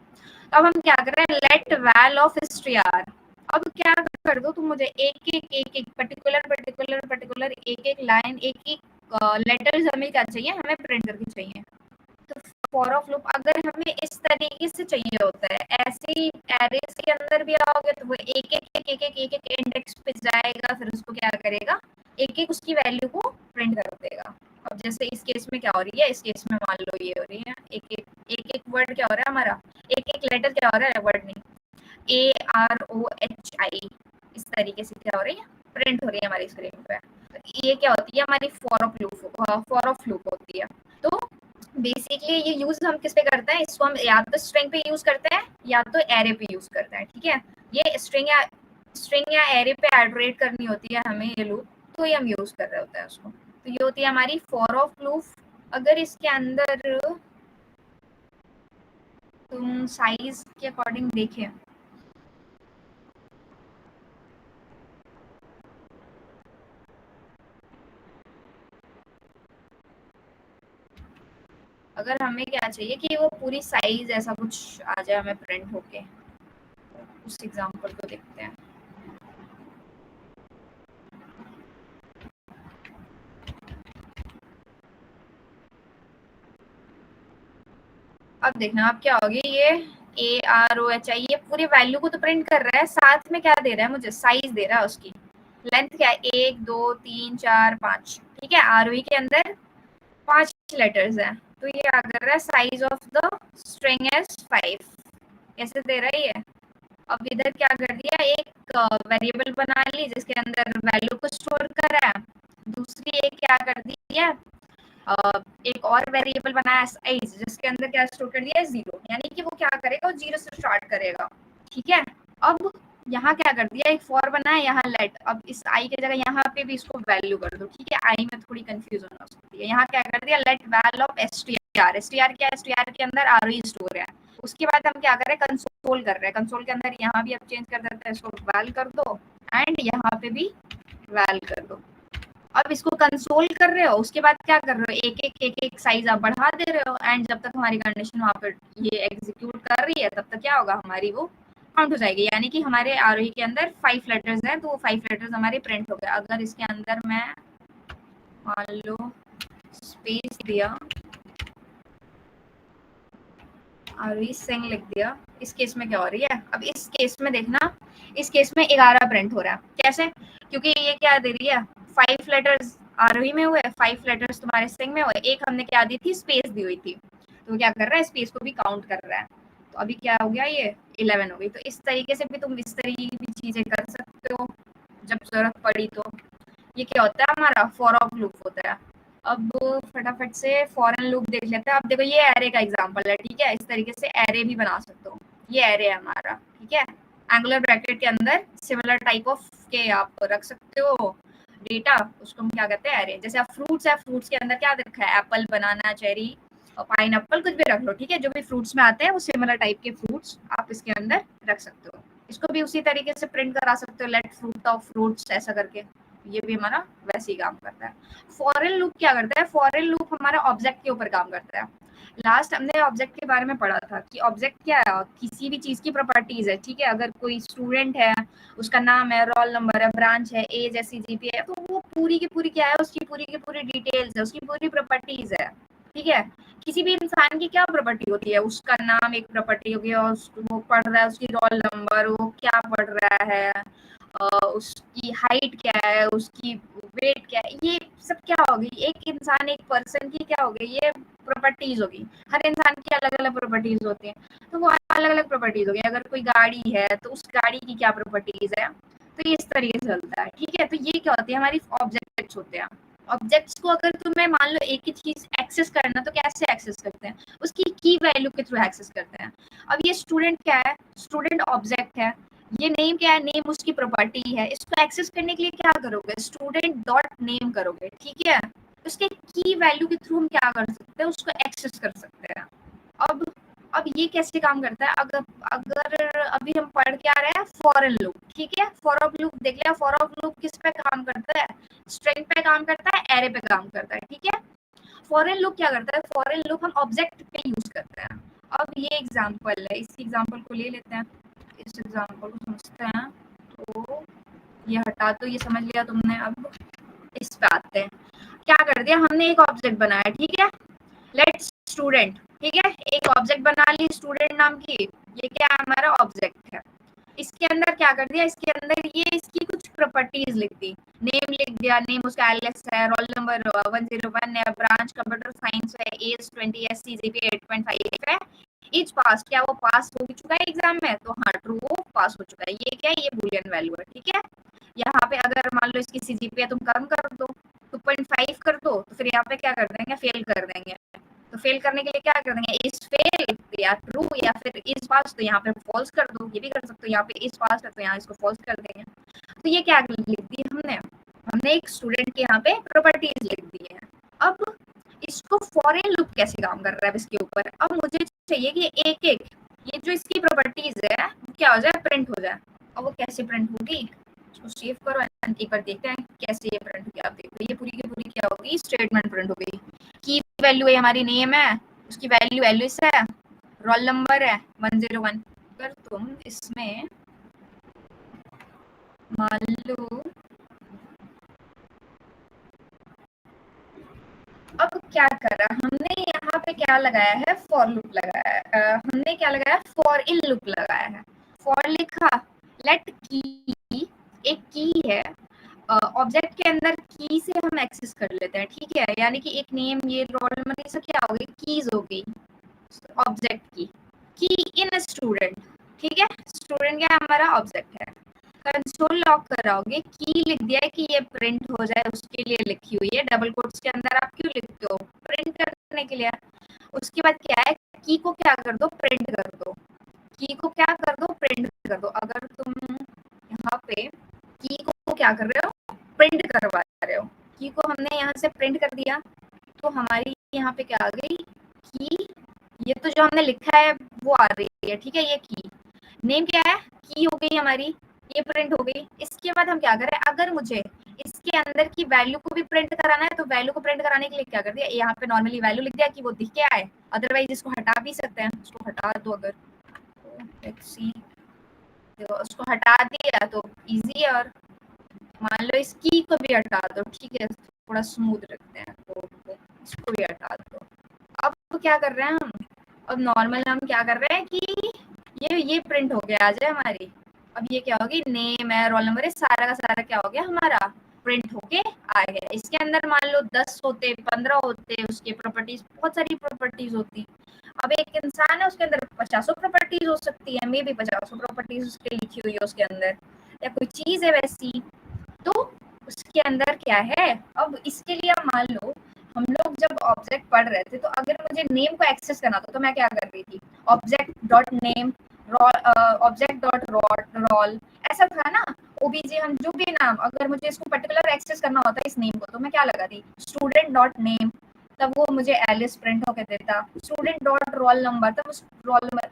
अब हम क्या कर रहे हैं, लेट वैल ऑफ str। अब क्या कर दो तुम मुझे एक एक पर्टिकुलर एक एक लाइन, एक एक लेटर्स हमें क्या चाहिए, हमें प्रिंट करके चाहिए। तो फॉर ऑफ लूप अगर हमें इस तरीके से चाहिए होता है, ऐसे ही एरेज के अंदर भी आओगे तो वो एक एक इंडेक्स पे जाएगा, फिर उसको क्या करेगा, एक एक उसकी वैल्यू को प्रिंट कर देगा। अब जैसे इस केस में क्या हो रही है, इस केस में मान लो ये हो रही है, एक एक वर्ड क्या हो रहा है हमारा, एक एक लेटर क्या हो रहा है, वर्ड नहीं, AROHI, इस तरीके से क्या हो रही है, प्रिंट हो रही है हमारी स्क्रीन पे। तो ये क्या होती है, हमारी फॉर ऑफ लूप होती है। तो बेसिकली ये यूज हम किस पे करते हैं, इसको हम या तो स्ट्रिंग पे यूज करते हैं या तो एरे पे यूज करते हैं। ठीक है, ये स्ट्रिंग या एरे पे एडरेट करनी होती है हमें ये लूप, तो ये हम यूज कर रहे होते हैं उसको। तो ये होती है हमारी फॉर ऑफ लूप। अगर इसके अंदर तुम साइज के अकॉर्डिंग देखें, अगर हमें क्या चाहिए कि वो पूरी साइज ऐसा कुछ आ जाए हमें प्रिंट होके, उस एग्जांपल को देखते हैं। अब देखना अब क्या होगी, ये AROHI ये पूरी वैल्यू को तो प्रिंट कर रहा है, साथ में क्या दे रहा है, मुझे साइज दे रहा है उसकी। लेंथ क्या है, 1 2 3 4 5। ठीक है, आरोही के अंदर 5 लेटर्स हैं, तो ये क्या कर रहा है, size of the string as 5 ऐसे दे रहा है ये। अब इधर क्या कर दिया, एक वेरिएबल बना ली जिसके अंदर वैल्यू को स्टोर कर रहा है, दूसरी एक क्या कर दिया, एक और वेरिएबल बनाया साइज जिसके अंदर क्या स्टोर कर दिया है 0, यानी कि वो क्या करेगा, वो 0 से स्टार्ट करेगा। ठीक है, अब यहाँ क्या कर दिया, एक फॉर बनाया, यहाँ लेट, अब इस आई की जगह यहाँ पे भी इसको वैल्यू कर दो। ठीक है, आई में थोड़ी कंफ्यूजन हो सकती है, यहाँ क्या कर दिया, let val of str। str क्या है, str के अंदर आरोही स्टोर है। उसके बाद हम क्या कर रहे हैं, कंसोल कर रहे हैं, कंसोल के अंदर यहाँ भी अब चेंज कर देते हैं, इसको वैल कर दो एंड यहाँ पे भी वैल कर दो। अब इसको कंसोल कर रहे हो, उसके बाद क्या कर रहे हो, एक एक साइज आप बढ़ा दे रहे हो, एंड जब तक हमारी कंडीशन वहाँ पर ये एग्जीक्यूट कर रही है तब तक क्या होगा, हमारी वो काउंट हो जाएगी। यानी कि हमारे आरोही के अंदर 5 लेटर्स हैं, तो वो 5 लेटर्स हमारे प्रिंट हो गए। अगर इसके अंदर मैं मान लो स्पेस दिया, आरोही सिंग लिख दिया, इस केस में क्या हो रही है, अब इस केस में देखना, इस केस में 11 प्रिंट हो रहा है। कैसे, क्योंकि ये क्या दे रही है, 5 लेटर्स आरोही में हुए, 5 लेटर्स तुम्हारे सिंग में हुए, एक हमने क्या दी थी, स्पेस दी हुई थी, तो क्या कर रहा है, स्पेस को भी काउंट कर रहा है। तो अभी क्या हो गया, ये 11 हो गई। तो इस तरीके से भी तुम इस तरीके की भी चीजें कर सकते हो जब जरूरत पड़ी तो। ये क्या होता है, हमारा फॉर ऑफ लूप होता है। अब फटाफट से फॉरेन लूप देख लेते हैं। अब देखो ये एरे का एग्जांपल है। ठीक है, इस तरीके से एरे भी बना सकते हो, ये एरे है हमारा। ठीक है, एंगुलर ब्रैकेट के अंदर सिमिलर टाइप ऑफ के आप रख सकते हो डेटा, उसको हम क्या कहते हैं, एरे। जैसे आप फ्रूट्स है, फ्रूट्स के अंदर क्या रखा है, एप्पल, बनाना, चेरी, पाइन एप्पल, कुछ भी रख लो। ठीक है, जो भी फ्रूट्स में आते हैं वो सिमिलर टाइप के फ्रूट्स आप इसके अंदर रख सकते हो। इसको भी उसी तरीके से प्रिंट करा सकते हो, लेट फ्रूट ऑफ फ्रूट्स ऐसा करके, ये भी हमारा वैसे ही काम करता है। फॉरेन लूप क्या करता है, फॉरेन लूप हमारा ऑब्जेक्ट के ऊपर काम करता है। लास्ट हमने ऑब्जेक्ट के बारे में पढ़ा था कि ऑब्जेक्ट क्या है, किसी भी चीज की प्रॉपर्टीज है। ठीक है, अगर कोई स्टूडेंट है, उसका नाम है, रोल नंबर है, ब्रांच है, एज है, CGPA है, तो वो पूरी की पूरी क्या है, उसकी पूरी की पूरी डिटेल्स है, उसकी पूरी प्रॉपर्टीज है। ठीक है, किसी भी इंसान की क्या प्रॉपर्टी होती है, उसका नाम एक प्रॉपर्टी होगी, और वो पढ़ रहा है, उसकी रोल नंबर, वो क्या पढ़ रहा है, उसकी हाइट क्या है, उसकी वेट क्या है, ये सब क्या होगी, एक इंसान, एक पर्सन की क्या होगी, ये प्रॉपर्टीज होगी। हर इंसान की अलग अलग प्रॉपर्टीज होती हैं, तो वो अलग अलग प्रॉपर्टीज होगी। अगर कोई गाड़ी है तो उस गाड़ी की क्या प्रॉपर्टीज है, तो ये इस तरीके से चलता है। ठीक है, तो ये क्या होती है, हमारी ऑब्जेक्ट्स होते हैं। ऑब्जेक्ट्स को अगर तुम्हें मान लो एक ही चीज एक्सेस करना, तो कैसे एक्सेस करते हैं, उसकी की वैल्यू के थ्रू एक्सेस करते हैं। अब ये स्टूडेंट क्या है, स्टूडेंट ऑब्जेक्ट है, ये नेम क्या है, नेम उसकी प्रॉपर्टी है। इसको एक्सेस करने के लिए क्या करोगे, स्टूडेंट डॉट नेम करोगे। ठीक है, उसके की वैल्यू के थ्रू हम क्या कर सकते हैं, उसको एक्सेस कर सकते हैं। अब अब ये कैसे काम करता है, अगर अगर अभी हम पढ़ के आ रहे हैं फॉर लूप। ठीक है, फॉर ऑफ लूप देख लिया, फॉर ऑफ लूप किस पे काम करता है, स्ट्रिंग पे काम करता है, एरे पे काम करता है। ठीक है, फॉरेन लूप क्या करता है, फॉरेन लूप हम ऑब्जेक्ट पे यूज करते हैं। अब ये एग्जांपल है, इस एग्जांपल को ले लेते हैं, इस एग्जांपल को समझते हैं। तो ये हटा दो, ये समझ लिया तुमने। अब इस पे आते हैं। क्या कर दिया हमने, एक ऑब्जेक्ट बनाया, ठीक है, लेट्स स्टूडेंट, ठीक है, एक ऑब्जेक्ट बना ली स्टूडेंट नाम की, ये क्या हमारा ऑब्जेक्ट है। इसके अंदर क्या कर दिया, इसके अंदर ये इसकी कुछ प्रॉपर्टीज लिख दी, नेम लिख दिया, नेम उसका एलएस है, रोल नंबर 101 है, ब्रांच कंप्यूटर साइंस है, एज 20 है, सीजीपीए 8.5 है, इच पास, क्या वो पास हो चुका है एग्जाम में, तो हाँ ट्रू, वो पास हो चुका है, ये क्या है, ये बूलियन वैल्यू है, ठीक है। यहाँ पे अगर मान लो इसकी सीजीपीए तुम कम कर दो, 2.5 कर दो, तो फिर यहाँ पे क्या कर देंगे, फेल कर देंगे, तो फेल करने के लिए क्या कर देंगे, इज फेल या ट्रू, या फिर इज पास, तो यहाँ पे फॉल्स कर दो, ये भी कर सकते हो, यहाँ पे इज पास है तो यहाँ इसको फॉल्स कर देंगे। तो ये क्या लिख दी हमने, हमने एक स्टूडेंट के यहाँ पे प्रॉपर्टीज लिख दी है। अब इसको फॉरेन लूप कैसे काम कर रहा है इसके ऊपर, अब मुझे चाहिए कि एक एक ये जो इसकी प्रॉपर्टीज है वो क्या हो जाए, प्रिंट हो जाए। अब वो कैसे प्रिंट होगी, इसको सेव करो, एक बार देखते हैं कैसे ये प्रिंट होगी। आप देखो ये पूरी की पूरी क्या होगी, स्टेटमेंट प्रिंट हो गई। की वैल्यू है हमारी नेम है, उसकी वैल्यू एलिस है, रोल नंबर है 101। अगर तुम इसमें मान लो, अब क्या करा हमने, यहाँ पे क्या लगाया है, फॉर लूप लगाया है, हमने क्या लगाया, फॉर इन लूप लगाया है। फॉर लिखा, लेट की, एक की है, ऑब्जेक्ट के अंदर की से हम एक्सेस कर लेते हैं, ठीक है, यानी कि एक नेम, ये रोल नंबर, ये सब क्या हो गई, कीज हो गई ऑब्जेक्ट की इन स्टूडेंट, ठीक है, स्टूडेंट क्या हमारा ऑब्जेक्ट है। कंसोल लॉक कराओगे, की लिख दिया है कि ये प्रिंट हो जाए उसके लिए लिखी हुई है, डबल कोट्स के अंदर आप क्यों लिखते हो, प्रिंट करने के लिए। उसके बाद क्या है, की को क्या कर दो, प्रिंट कर दो, की को क्या कर दो, प्रिंट कर दो। अगर तुम यहाँ पे की को क्या कर रहे हो, प्रिंट करवा रहे हो, की को हमने यहाँ से प्रिंट कर दिया, तो हमारी यहाँ पे क्या आ गई, की, ये तो जो हमने लिखा है वो आ रही है, ठीक है, ये की, नेम क्या है, की हो गई हमारी, ये प्रिंट हो गई। इसके बाद हम क्या करें, अगर मुझे इसके अंदर की वैल्यू को भी प्रिंट कराना है, तो वैल्यू को प्रिंट कराने के लिए क्या कर दिया, यहाँ पे नॉर्मली वैल्यू लिख दिया कि वो दिख के आए, अदरवाइज इसको हटा भी सकते हैं, इसको हटा दो, अगर लेट्स सी, देखो उसको हटा दिया तो इजी है, और मान लो इस की को भी हटा दो, ठीक है, थोड़ा स्मूथ रखते हैं, तो इसको भी हटा दो। अब क्या कर रहे हैं हम, अब नॉर्मल हम क्या कर रहे हैं कि ये प्रिंट हो गया आ जाए हमारी। अब ये क्या होगी, नेम है, रोल नंबर है, सारा का सारा क्या हो गया हमारा, प्रिंट होके आ गया। इसके अंदर मान लो 10 होते, 15 होते, उसके प्रॉपर्टीज, बहुत सारी प्रॉपर्टीज होती। अब एक इंसान है, उसके अंदर 50 प्रॉपर्टीज हो सकती है, मे भी 50 प्रॉपर्टीज उसके लिखी हुई है उसके अंदर, या कोई चीज है वैसी, तो उसके अंदर क्या है। अब इसके लिए मान लो हम लोग जब ऑब्जेक्ट पढ़ रहे थे, तो अगर मुझे नेम को एक्सेस करना था, तो मैं क्या कर रही थी, object dot name, object dot roll, ऐसा था ना, ओबीजे, हम जो भी नाम, अगर मुझे इसको पर्टिकुलर एक्सेस करना होता है इस नेम को, तो मैं क्या लगा दी, स्टूडेंट डॉट नेम, तब वो मुझे एलिस प्रिंट होकर देता, स्टूडेंट डॉट रोल नंबर, तब उस रोल नंबर।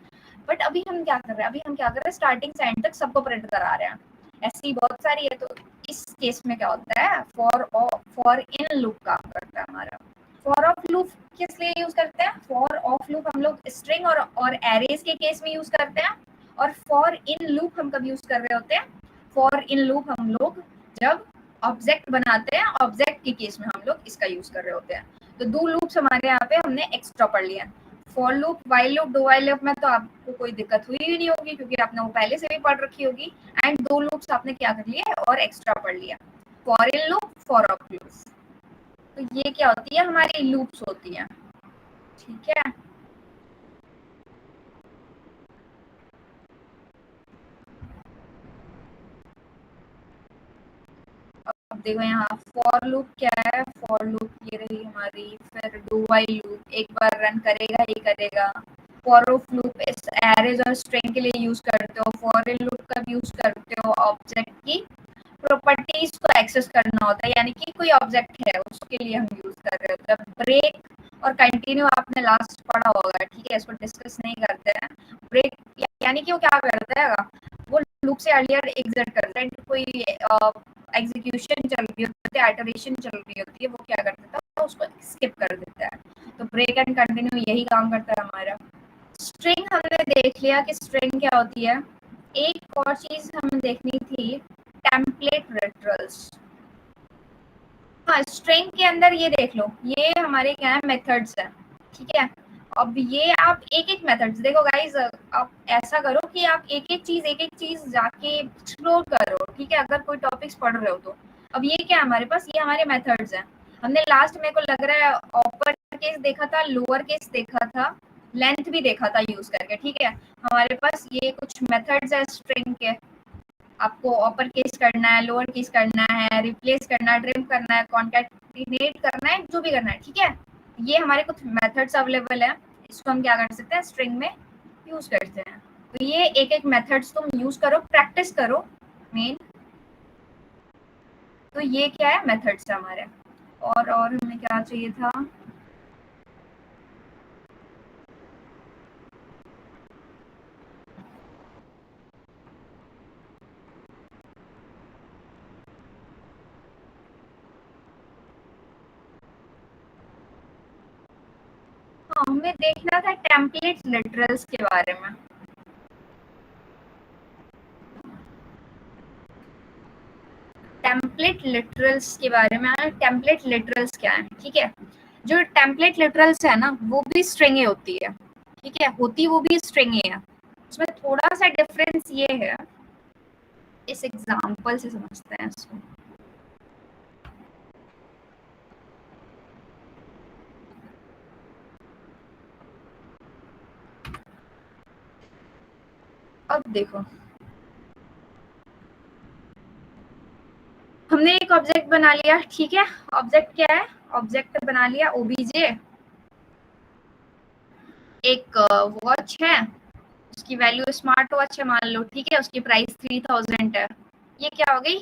बट अभी हम क्या कर रहे हैं, अभी हम क्या कर रहे हैं, स्टार्टिंग से एंड तक सबको प्रिंट करा रहे हैं, ऐसी बहुत सारी है। तो इस केस में क्या होता है, फॉर इन लूप काम करता है हमारा। फॉर ऑफ लूप किस लिए यूज करते हैं, फॉर ऑफ लूप हम लोग स्ट्रिंग और एरेज के केस में यूज करते हैं, और फॉर इन लूप हम कब यूज कर रहे होते हैं, फॉर इन लूप हम लोग जब ऑब्जेक्ट बनाते हैं, ऑब्जेक्ट के केस में हम लोग इसका यूज कर रहे होते हैं। तो 2 लूप्स हमारे यहाँ पे हमने एक्स्ट्रा पढ़ लिया। For loop, while loop, do while loop में तो आपको कोई दिक्कत हुई ही नहीं होगी, क्योंकि आपने वो पहले से भी पढ़ रखी होगी। एंड 2 लूप्स आपने क्या कर लिए और एक्स्ट्रा पढ़ लिया, for in loop, for of loop. तो ये क्या होती है, हमारी लूप्स होती हैं, ठीक है। अब देखो यहाँ फॉर लूप क्या है, फॉर लूप ये रही हमारी, फिर डू वाइल लूप एक बार रन करेगा ही करेगा। फॉर ऑफ लूप इस एरेज और स्ट्रिंग के लिए यूज करते हो। फॉर इन लूप का यूज करते हो ऑब्जेक्ट की प्रॉपर्टीज को एक्सेस करना होता है, यानी कि कोई ऑब्जेक्ट है उसके लिए हम यूज कर रहे होते हैं। ब्रेक और कंटिन्यू आपने लास्ट पढ़ा होगा, ठीक है, इसको डिस्कस नहीं करते हैं। ब्रेक यानी कि वो क्या करता है, वो लूप से अर्लियर एग्जिट करता है, कोई एग्जीक्यूशन चल रही होती है, आइटरेशन चल रही होती है, वो क्या कर देता है, उसको स्किप कर देता है। तो ब्रेक एंड कंटिन्यू यही काम करता है हमारा। स्ट्रिंग हमने देख लिया कि स्ट्रिंग क्या होती है। एक और चीज हमें देखनी थी, टेम्पलेट रेफरल्स। हाँ, स्ट्रिंग के अंदर ये देख लो, ये हमारे क्या है, मेथड्स है, ठीक है। अब ये आप एक एक मेथड्स देखो गाइज, आप ऐसा करो कि आप एक एक चीज जाके एक्सप्लोर करो, ठीक है, अगर कोई टॉपिक्स पढ़ रहे हो तो। अब ये क्या है हमारे पास, ये हमारे मेथड्स हैं। हमने लास्ट मेरे को लग रहा है अपर केस देखा था, लोअर केस देखा था, लेंथ भी देखा था यूज करके, ठीक है। हमारे पास ये कुछ मेथड्स है स्ट्रिंग के, आपको अपर केस करना है, लोअर केस करना है, रिप्लेस करना है, ट्रिम करना है, कॉन्कैटिनेट करना है, जो भी करना है, ठीक है। ये हमारे कुछ मेथड्स अवेलेबल है, इसको हम क्या कर सकते हैं, स्ट्रिंग में यूज करते हैं। तो ये एक एक मेथड्स तुम यूज करो, प्रैक्टिस करो मेन। तो ये क्या है, मेथड्स है हमारे। और हमें क्या चाहिए था, हाँ, हमें देखना था टेम्पलेट लिटरल्स के बारे में। टेम्पलेट लिटरल्स के बारे में, टेम्पलेट लिटरल्स क्या है, ठीक है। जो टेम्पलेट लिटरल्स है ना, वो भी स्ट्रिंग होती है, ठीक है, होती वो भी स्ट्रिंग है। उसमें थोड़ा सा डिफरेंस ये है, इस एग्जांपल से समझते हैं इसको। अब देखो, हमने एक ऑब्जेक्ट बना लिया, ठीक है। ऑब्जेक्ट क्या है, ऑब्जेक्ट बना लिया ओबीजे, एक वॉच है, उसकी वैल्यू स्मार्ट वॉच है मान लो, ठीक है, उसकी प्राइस 3000 है। ये क्या हो गई,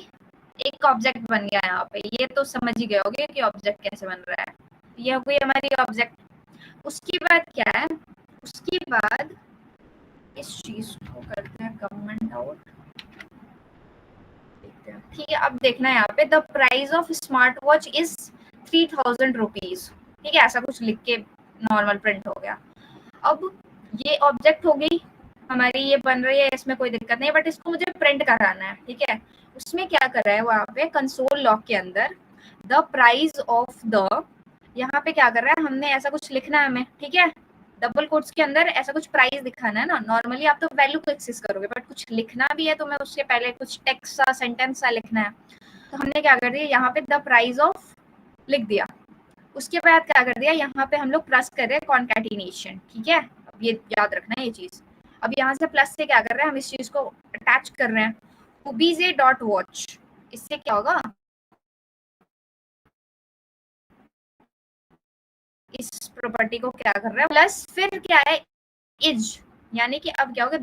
एक ऑब्जेक्ट बन गया यहाँ पे। ये तो समझ ही गए होगे कि ऑब्जेक्ट कैसे बन रहा है। ये हो गई हमारी ऑब्जेक्ट। उसके बाद क्या है, उसके बाद इस चीज को करते हैं कमेंट आउट, ठीक है। अब देखना है यहाँ पे, the price of smart watch is 3000 rupees, ठीक है, ऐसा कुछ लिख के नॉर्मल प्रिंट हो गया। अब ये ऑब्जेक्ट हो गई हमारी, ये बन रही है, इसमें कोई दिक्कत नहीं, बट इसको मुझे प्रिंट कराना है, ठीक है। उसमें क्या कर रहा है वहाँ पे कंसोल लॉग के अंदर, द प्राइस ऑफ द, यहाँ पे क्या कर रहा है, हमने ऐसा कुछ लिखना है हमें, ठीक है। डबल कोट्स के अंदर ऐसा कुछ प्राइस दिखाना है ना, नॉर्मली आप तो वैल्यू को एक्सेस करोगे, बट कुछ लिखना भी है तो मैं उसके पहले कुछ टेक्स्ट सा, सेंटेंस सा लिखना है। तो हमने क्या कर दिया, यहाँ पे द प्राइस ऑफ लिख दिया। उसके बाद क्या कर दिया, यहाँ पे हम लोग प्लस कर रहे हैं कॉन्कैटिनेशन, ठीक है। अब ये याद रखना है ये चीज। अब यहाँ से प्लस से क्या कर रहे हैं, हम इस चीज को अटैच कर रहे हैं, ओबीजे डॉट वॉच। इससे क्या होगा, इस प्रॉपर्टी को क्या कर रहा है, प्लस फिर क्या है, इज, यानी कि अब क्या होगा,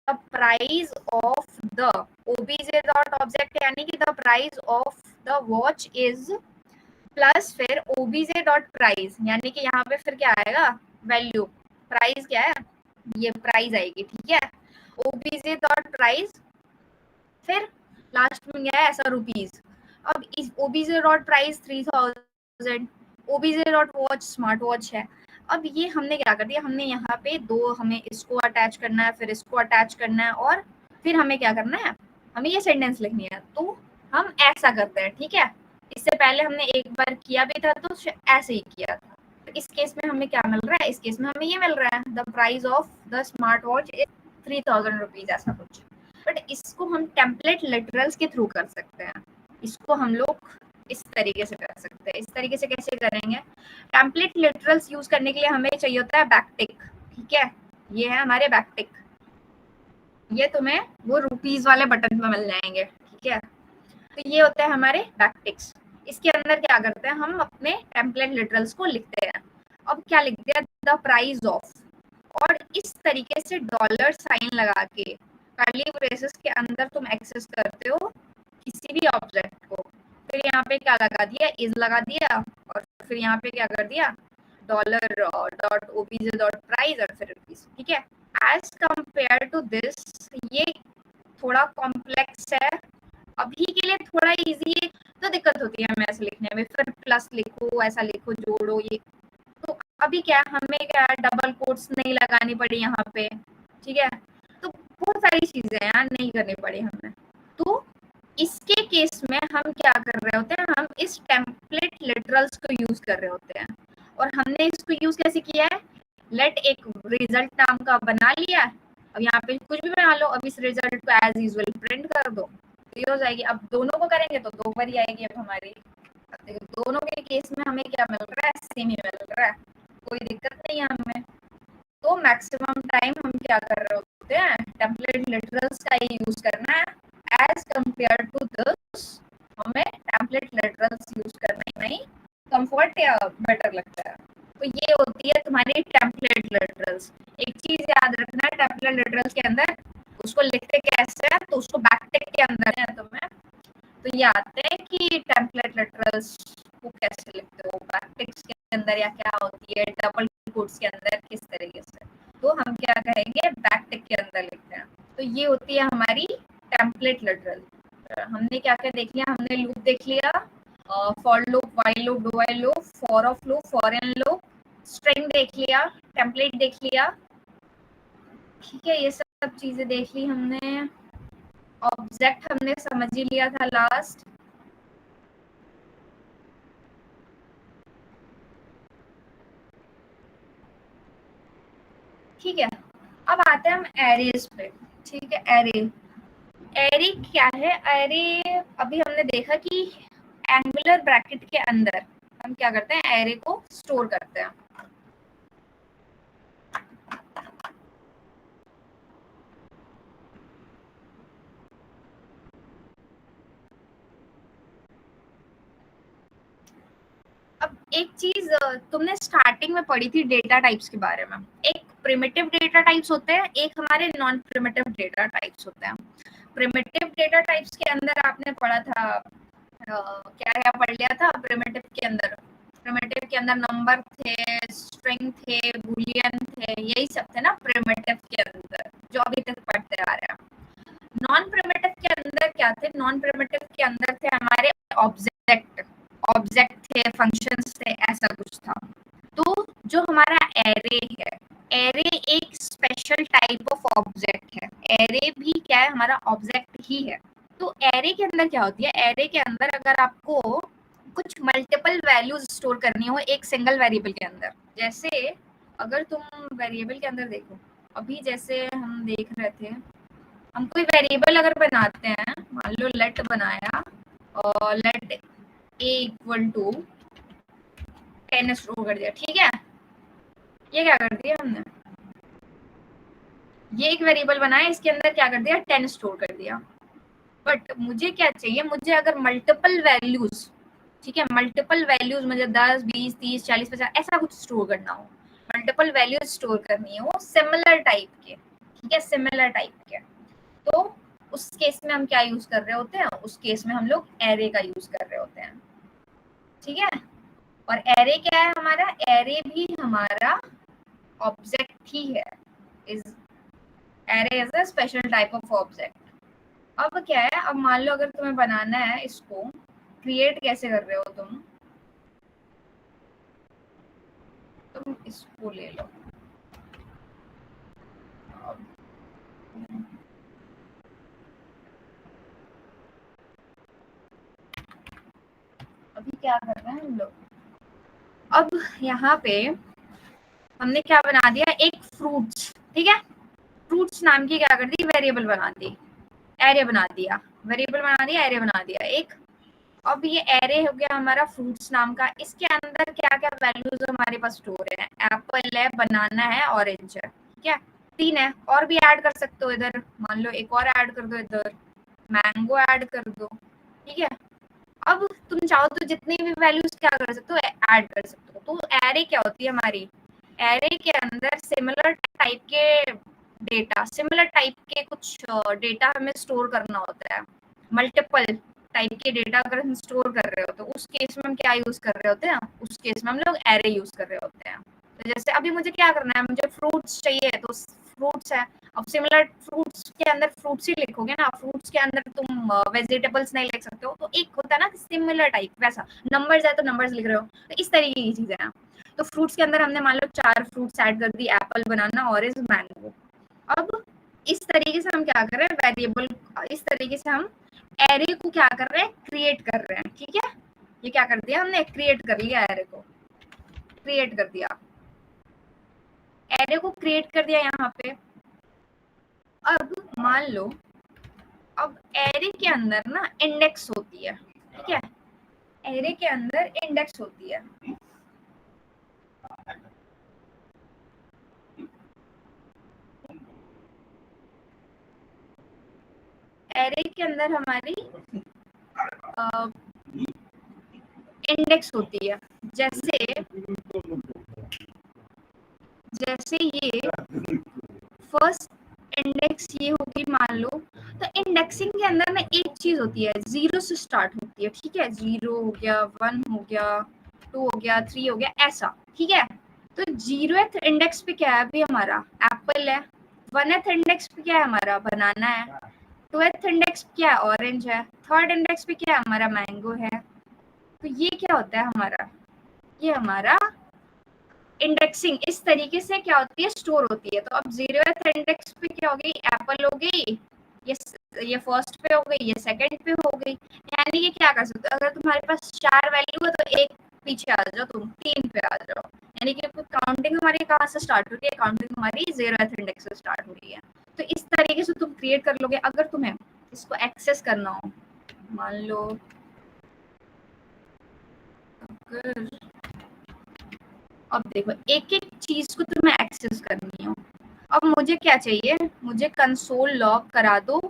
the price of the OBJ dot object, यानी कि the price of the watch is, plus फिर ओबीजे डॉट प्राइस, यानी कि यहाँ पे फिर क्या आएगा, वैल्यू, प्राइस क्या है, ये प्राइस आएगी, ठीक है। ओबीजे डॉट प्राइस, फिर लास्ट में क्या है, ऐसा रुपीज। अब इस OBJ dot price 3000, OBJ dot watch smart watch है। अब ये हमने क्या कर दिया, हमने यहाँ पे दो, हमें इसको अटैच करना है, फिर इसको अटैच करना है, और फिर हमें क्या करना है, हमें ये सेंटेंस लिखनी है। तो हम ऐसा करते हैं, ठीक है। इससे पहले हमने एक बार किया भी था, तो ऐसे ही किया था। तो इस केस में हमें क्या मिल रहा है, इस केस में हमें ये मिल रहा है, the price of the smart watch is 3000 rupees, ऐसा कुछ। बट इसको हम टेम्पलेट लिटरल्स के थ्रू कर सकते हैं। इसको हम लोग इस तरीके से कर सकते हैं। इस तरीके से कैसे करेंगे, टेम्पलेट लिटरल्स यूज करने के लिए हमें चाहिए होता है बैकटिक, ठीक है। ये है हमारे बैकटिक, ये तुम्हें वो रुपीज वाले बटन पे मिल जाएंगे, ठीक है। तो ये होता है हमारे बैकटिक्स। इसके अंदर क्या करते हैं, हम अपने टेम्पलेट लिटरल्स को लिखते हैं। अब क्या लिख दिया, द प्राइस ऑफ, और इस तरीके से डॉलर साइन लगा के कर्ली ब्रेसेस के अंदर तुम एक्सेस करते हो किसी भी ऑब्जेक्ट को। फिर यहाँ पे क्या लगा दिया, इज लगा दिया, और फिर यहाँ पे क्या कर दिया, dollar dot OBJ dot price, और फिर रुपीज, ठीक है। एज कंपेयर टू दिस, ये थोड़ा कॉम्प्लेक्स है, अभी के लिए थोड़ा इजी है, तो दिक्कत होती है हमें ऐसे लिखने में, फिर प्लस लिखो, ऐसा लिखो, जोड़ो ये। तो अभी क्या, हमें क्या डबल कोट्स नहीं लगानी पड़ी यहाँ पे, ठीक है। तो बहुत सारी चीजें यार नहीं करनी पड़ी हमें। तो इसके केस में हम क्या कर रहे होते हैं, हम इस टेम्पलेट लिटरल्स को यूज कर रहे होते हैं। और हमने इसको यूज कैसे किया है, लेट एक रिजल्ट नाम का बना लिया। अब यहाँ पे कुछ भी बना लो, अब इस रिजल्ट को एज यूजुअल प्रिंट कर दो, तो ये हो जाएगी। अब दोनों को करेंगे तो 2 बारी आएगी अब हमारी। अब देखो दोनों के केस में हमें क्या मिल रहा है, सेम ही मिल रहा है, कोई दिक्कत नहीं है हमें। तो मैक्सिमम टाइम हम क्या कर रहे होते हैं, टेम्पलेट लिटरल्स का ही यूज करना है। एज कंपेयर टू दिस हमें टेम्पलेट लिटरल्स यूज करना ही कंफर्ट या बेटर लगता है। तो ये होती है तुम्हारी टेम्पलेट लिटरल्स। एक चीज याद रखना है, टेम्पलेट लिटरल्स के अंदर उसको लिखते कैसे है, तो उसको बैकटिक के अंदर है तुम्हें तो ये आते हैं कि टेम्पलेट लिटरल्स को कैसे लिखते हो, बैकटिक्स के अंदर या क्या होती है, डबल कोट्स के अंदर किस तरीके से, तो हम क्या कहेंगे बैकटिक के अंदर लिखते हैं। तो ये होती है हमारी टेम्पलेट लिटरल। हमने क्या क्या देख लिया, हमने लूप देख लिया, for loop, while loop, do while loop, for of loop, foreign loop, string देख लिया, टेम्पलेट देख लिया, ठीक है, ये सब चीजें देख ली हमने। ऑब्जेक्ट हमने समझ ही लिया था लास्ट। ठीक है, अब आते हैं हम एरेज पे। ठीक है, एरे, एरे क्या है, एरे अभी हमने देखा कि एंगुलर ब्रैकेट के अंदर हम क्या करते हैं, एरे को स्टोर करते हैं। अब एक चीज तुमने स्टार्टिंग में पढ़ी थी डेटा टाइप्स के बारे में। एक प्रिमिटिव डेटा टाइप्स होते हैं, एक हमारे नॉन प्रिमिटिव डेटा टाइप्स होते हैं। प्रिमिटिव डेटा टाइप्स के अंदर आपने पढ़ा था, क्या क्या पढ़ लिया था प्रिमिटिव के अंदर। प्रिमिटिव के अंदर नंबर थे, स्ट्रिंग थे, बूलियन थे, यही सब थे ना प्रिमिटिव के अंदर, जो अभी तक पढ़ते आ रहे हैं। नॉन प्रिमिटिव के अंदर क्या थे, नॉन प्रिमिटिव के अंदर थे हमारे ऑब्जेक्ट, ऑब्जेक्ट थे, फंक्शंस थे, ऐसा कुछ था। तो जो हमारा एरे है, एरे एक स्पेशल टाइप ऑफ ऑब्जेक्ट है। एरे भी क्या है, हमारा ऑब्जेक्ट ही है। तो एरे के अंदर क्या होती है, एरे के अंदर अगर आपको कुछ मल्टीपल वैल्यूज स्टोर करनी हो एक सिंगल वेरिएबल के अंदर, जैसे अगर तुम वेरिएबल के अंदर देखो, अभी जैसे हम देख रहे थे, हम कोई वेरिएबल अगर बनाते हैं, मान लो लेट बनाया और let a equal to 10 store कर दिया, ठीक है, ये क्या कर दिया हमने, ये एक वेरिएबल बनाया, इसके अंदर क्या कर दिया, 10 स्टोर कर दिया। बट मुझे क्या चाहिए, मुझे अगर मल्टीपल वैल्यूज, ठीक है, मल्टीपल वैल्यूज मुझे 10, 20, 30, 40, 50 ऐसा कुछ स्टोर करना हो, मल्टीपल वैल्यूज स्टोर करनी हो सिमिलर टाइप के, ठीक है, सिमिलर टाइप के, तो उस केस में हम क्या यूज कर रहे होते हैं, उस केस में हम लोग एरे का यूज कर रहे होते हैं। ठीक है, और एरे क्या है हमारा, एरे भी हमारा ऑब्जेक्ट ही है। Is array is a special type of object. अब क्या है, अब मान लो अगर तुम्हें बनाना है, इसको क्रिएट कैसे कर रहे हो तुम इसको ले लो, अभी क्या कर रहे हैं हम लोग, अब यहाँ पे हमने क्या बना दिया, एक फ्रूट्स, ठीक है, फ्रूट्स नाम की क्या कर दी, वेरिएबल बना दी, एरे बना दिया, वेरिएबल बना दिया, एरे बना दिया एक। अब ये एरे हो गया हमारा फ्रूट्स नाम का, इसके अंदर क्या क्या वैल्यूज हमारे पास स्टोर है, एप्पल है, बनाना है, ऑरेंज है, ठीक है, 3 है, और भी ऐड कर सकते हो इधर, मान लो एक और ऐड कर दो इधर, मैंगो ऐड कर दो, ठीक है। अब तुम चाहो तो जितनी भी वैल्यूज क्या कर सकते हो, ऐड कर सकते हो। तो एरे क्या होती है हमारी, एरे के अंदर सिमिलर टाइप के डेटा, सिमिलर टाइप के कुछ डेटा हमें स्टोर करना होता है, मल्टीपल टाइप के डेटा अगर हम स्टोर कर रहे हो तो उस केस में हम क्या यूज कर रहे होते हैं, उस केस में हम लोग एरे यूज कर रहे होते हैं। तो जैसे अभी मुझे क्या करना है, मुझे फ्रूट्स चाहिए, तो फ्रूट्स है, अब सिमिलर फ्रूट्स के अंदर फ्रूट्स ही लिखोगे ना, फ्रूट्स के अंदर तुम वेजिटेबल्स नहीं लिख सकते हो, तो एक होता है ना सिमिलर टाइप, वैसा नंबर्स है तो नंबर्स लिख रहे हो, तो इस तरीके की चीजें हैं। तो फ्रूट्स के अंदर हमने मान लो 4 फ्रूट्स ऐड कर दी, एप्पल, बनाना, ऑरेंज, मैंगो। अब इस तरीके से हम क्या कर रहे हैं, वेरिएबल, इस तरीके से हम एरे को क्या कर रहे हैं, क्रिएट कर रहे हैं, ठीक है। ये क्या कर दिया हमने, क्रिएट कर लिया, एरे को क्रिएट कर दिया, एरे को क्रिएट कर दिया यहाँ पे। अब मान लो, अब एरे के अंदर ना इंडेक्स होती है, ठीक है, एरे के अंदर इंडेक्स होती है। एरे के अंदर हमारी इंडेक्स होती है। जैसे जैसे ये फर्स्ट इंडेक्स ये होगी मान लो, तो इंडेक्सिंग के अंदर ना एक चीज होती है, जीरो से स्टार्ट होती है, ठीक है, 0 हो गया, 1 हो गया, 2 हो गया, 3 हो गया, ऐसा, ठीक है। तो 0th इंडेक्स पे क्या है अभी हमारा, एप्पल है। 1th इंडेक्स पे क्या है हमारा, बनाना है। 2th इंडेक्स पे क्या है, ऑरेंज है। 3rd इंडेक्स पे क्या है हमारा, मैंगो है। तो ये क्या होता है हमारा, ये हमारा इंडेक्सिंग इस तरीके से क्या होती है, स्टोर होती है। तो अब 0th इंडेक्स पे क्या हो गई, एप्पल हो गई, ये फर्स्ट पे हो गई, ये सेकंड पे हो गई। यानी कि क्या कर सकते हो, अगर तुम्हारे पास 4 वैल्यू है तो एक पीछे आ जाओ, तुम 3 पे आ जाओ। यानी कि काउंटिंग हमारी कहाँ से स्टार्ट हो रही है, काउंटिंग हमारी 0th इंडेक्स से स्टार्ट हो रही है। तो इस तरीके से तुम क्रिएट कर लोगे। अगर तुम्हें इसको एक्सेस करना हो, मान लो अगर, अब देखो एक एक चीज को तुम्हें एक्सेस करनी हो। अब मुझे क्या चाहिए, मुझे कंसोल लॉग करा दो।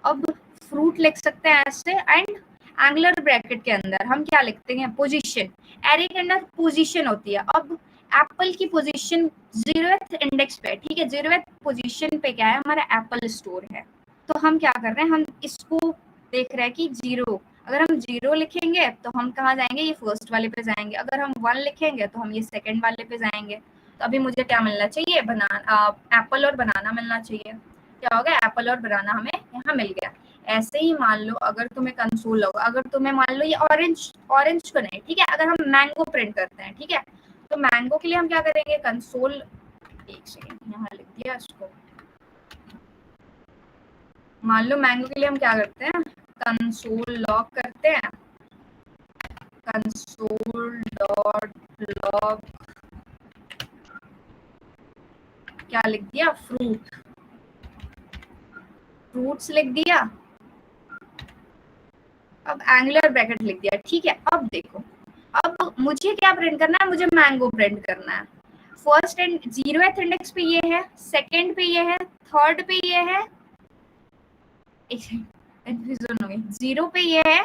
अब फ्रूट लिख सकते हैं ऐसे, एंड एंगुलर ब्रैकेट के अंदर हम क्या लिखते हैं, पोजीशन। एरे के अंदर पोजीशन होती है। अब एप्पल की पोजीशन 0th इंडेक्स पे, ठीक है, 0th पोजीशन पे क्या है हमारा, एप्पल स्टोर है। तो हम क्या कर रहे हैं, हम इसको देख रहे हैं कि 0, अगर हम 0 लिखेंगे तो हम कहाँ जाएंगे, ये फर्स्ट वाले पे जाएंगे। अगर हम 1 लिखेंगे तो हम ये सेकंड वाले पे जाएंगे। तो अभी मुझे क्या मिलना चाहिए, बनाना, एप्पल और बनाना मिलना चाहिए। क्या हो गया, एप्पल और बनाना हमें यहाँ मिल गया। ऐसे ही मान लो अगर तुम्हें कंसोल होगा, अगर तुम्हें मान लो ये ऑरेंज, ऑरेंज को नहीं, ठीक है, अगर हम मैंगो प्रिंट करते हैं, ठीक है, तो मैंगो के लिए हम क्या करेंगे, कंसोल, एक सेकेंड यहाँ लिख दिया इसको। मान लो मैंगो के लिए हम क्या करते हैं, कंसोल लॉग करते हैं, कंसोल डॉट लॉग, क्या लिख दिया, फ्रूट, फ्रूट्स लिख दिया। अब एंगुलर ब्रैकेट लिख दिया, ठीक है। अब देखो, अब मुझे क्या प्रिंट करना है, मुझे मैंगो प्रिंट करना है। फर्स्ट एंड 0th इंडेक्स पे ये है, सेकंड पे ये है, थर्ड पे ये है, कंफ्यूजन हो गई, 0 पे ये है,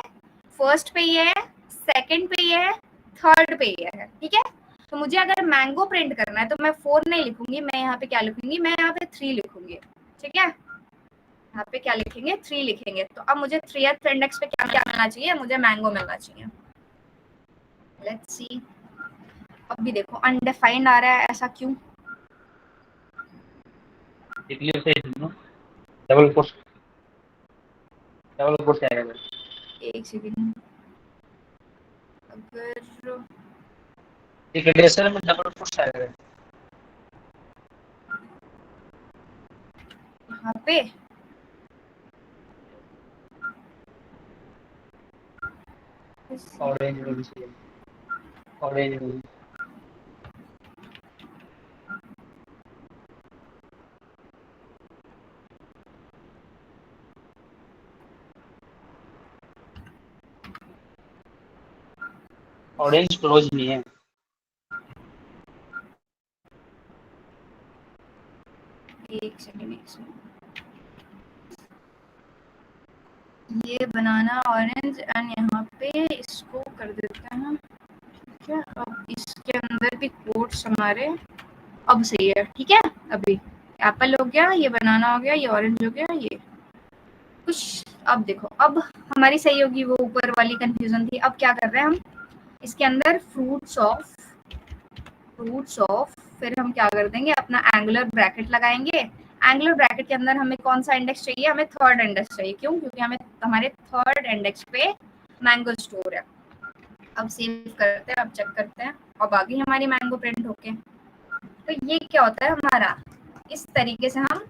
फर्स्ट पे ये है, सेकंड पे ये है, थर्ड पे ये है, ठीक है। तो मुझे अगर मैंगो प्रिंट करना है तो मैं 4 नहीं लिखूंगी, मैं यहाँ पे क्या लिखूंगी, मैं यहाँ पे 3 लिखूंगी, ठीक है। यहाँ पे क्या लिखेंगे, 3 लिखेंगे। तो अब मुझे 3th इंडेक्स पे क्या क्या मिलना चाहिए, मुझे मैंगो मिलना चाहिए। लेट्स सी, अब भी देखो अनडिफाइंड आ रहा है, ऐसा क्यों, डबल कोट्स आएगा। एक सेकंड, अगर एक एडिशन में डबल कोट्स आएगा। यहाँ पे ऑरेंज में भी चाहिए, ऑरेंज में ऑरेंज क्लोज नहीं है। एक सेकंड, एक सेकंड, ये बनाना ऑरेंज, एंड यहाँ पे इसको कर देते हैं, ठीक है। अब इसके अंदर भी कोट्स हमारे अब सही है, ठीक है। अभी एप्पल हो गया, ये बनाना हो गया, ये ऑरेंज हो गया, ये कुछ, अब देखो अब हमारी सही होगी, वो ऊपर वाली कंफ्यूजन थी। अब क्या कर रहे हैं हम, इसके अंदर फ्रूट्स ऑफ, फिर हम क्या कर देंगे, अपना एंगुलर ब्रैकेट लगाएंगे। एंगुलर ब्रैकेट के अंदर हमें कौन सा इंडेक्स चाहिए, हमें 3rd इंडेक्स चाहिए। क्यों, क्योंकि हमें हमारे 3rd इंडेक्स पे मैंगो स्टोर है। अब सेव करते हैं, अब चेक करते हैं, अब आ गई हमारी मैंगो प्रिंट होके। तो ये क्या होता है हमारा, इस तरीके से हम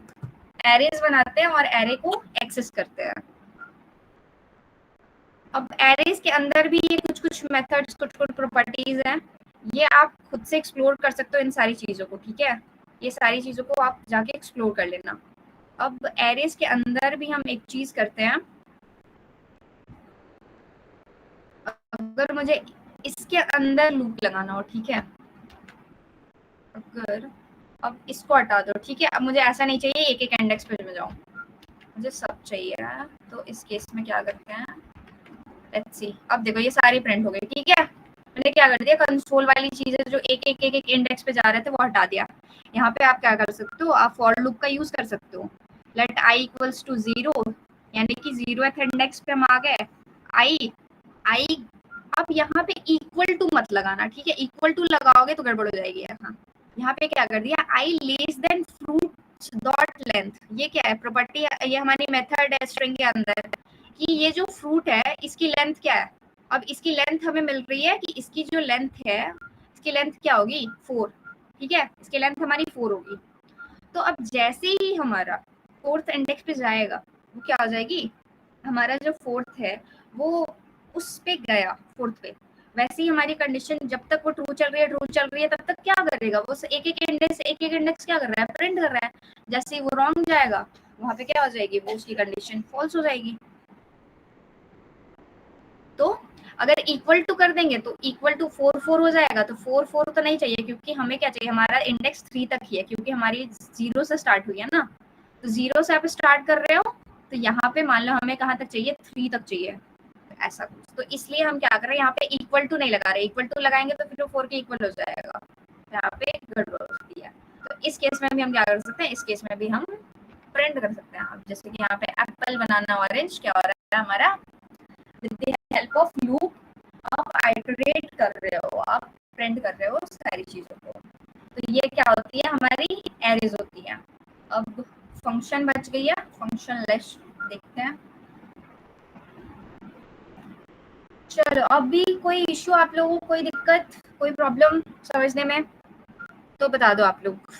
एरेज बनाते हैं और एरे को एक्सेस करते हैं। अब एरेज के अंदर भी ये कुछ मेथड्स, कुछ प्रॉपर्टीज हैं, ये आप खुद से एक्सप्लोर कर सकते हो इन सारी चीज़ों को, ठीक है। ये सारी चीज़ों को आप जाके एक्सप्लोर कर लेना। अब एरेज के अंदर भी हम एक चीज़ करते हैं, अगर मुझे इसके अंदर लूप लगाना हो, ठीक है, अगर अब इसको हटा दो, ठीक है। अब मुझे ऐसा नहीं चाहिए एक एक इंडेक्स पे मैं जाऊँ, मुझे सब चाहिए। तो इस केस में क्या करते हैं, लेट्स सी। अब देखो ये सारी प्रिंट हो गई, ठीक है। मैंने क्या कर दिया, कंसोल वाली चीजें जो एक एक इंडेक्स पे जा रहे थे वो हटा दिया। यहाँ पे आप क्या कर सकते हो, आप फॉर लूप का यूज कर सकते हो। लेट आई इक्वल्स टू 0, यानी कि 0th इंडेक्स पे हम आ गए। आई अब यहाँ पे इक्वल टू मत लगाना, ठीक है। इक्वल टू लगाओगे तो गड़बड़ हो जाएगी। यहाँ पे क्या कर दिया, I less than fruit dot length. ये क्या है, प्रॉपर्टी, ये हमारी मेथड है स्ट्रिंग के अंदर कि ये जो फ्रूट है इसकी लेंथ क्या है। अब इसकी लेंथ हमें मिल रही है कि इसकी जो लेंथ है, इसकी लेंथ क्या होगी, 4, ठीक है। इसकी लेंथ हमारी 4 होगी। तो अब जैसे ही हमारा 4th इंडेक्स पे जाएगा, वो क्या हो जाएगी, हमारा जो 4th है वो उस पे गया 4th पे। वैसे ही हमारी कंडीशन जब तक वो ट्रू चल रही है तब तक क्या करेगा, वो एक एक इंडेक्स क्या कर रहा है, प्रिंट कर रहा है। जैसे ही वो रॉन्ग जाएगा, वहां पे क्या हो जाएगी, वो उसकी कंडीशन फॉल्स हो जाएगी। तो अगर इक्वल टू कर देंगे तो इक्वल टू 4 हो जाएगा। तो 4 तो नहीं चाहिए, क्योंकि हमें क्या चाहिए, हमारा इंडेक्स 3 तक ही है, क्योंकि हमारी 0 से स्टार्ट हुई है ना। तो 0 से आप स्टार्ट कर रहे हो, तो यहाँ पे मान लो हमें कहाँ तक चाहिए, 3 तक चाहिए, ऐसा कुछ। तो इसलिए हम क्या कर रहे हैं, यहाँ पे इक्वल टू नहीं लगा रहे। इक्वल टू लगाएंगे तो फिर 4 के इक्वल हो जाएगा, यहाँ पे गड़बड़ हो सकती है। तो इस केस में भी हम क्या कर सकते हैं, इस केस में भी हम प्रिंट कर सकते हैं। अब जैसे कि यहाँ पे एप्पल बनाना ऑरेंज, क्या हो रहा है हमारा, with the help of loop आप आइटरेट कर रहे हो, आप प्रिंट कर रहे हो सारी चीजों को। तो ये क्या होती है, हमारी एरेज होती है। अब फंक्शन बच गई है, फंक्शन लिस्ट देखते हैं। चलो, अभी कोई इश्यू आप लोगों को, कोई दिक्कत, कोई प्रॉब्लम समझने में, तो बता दो आप लोग।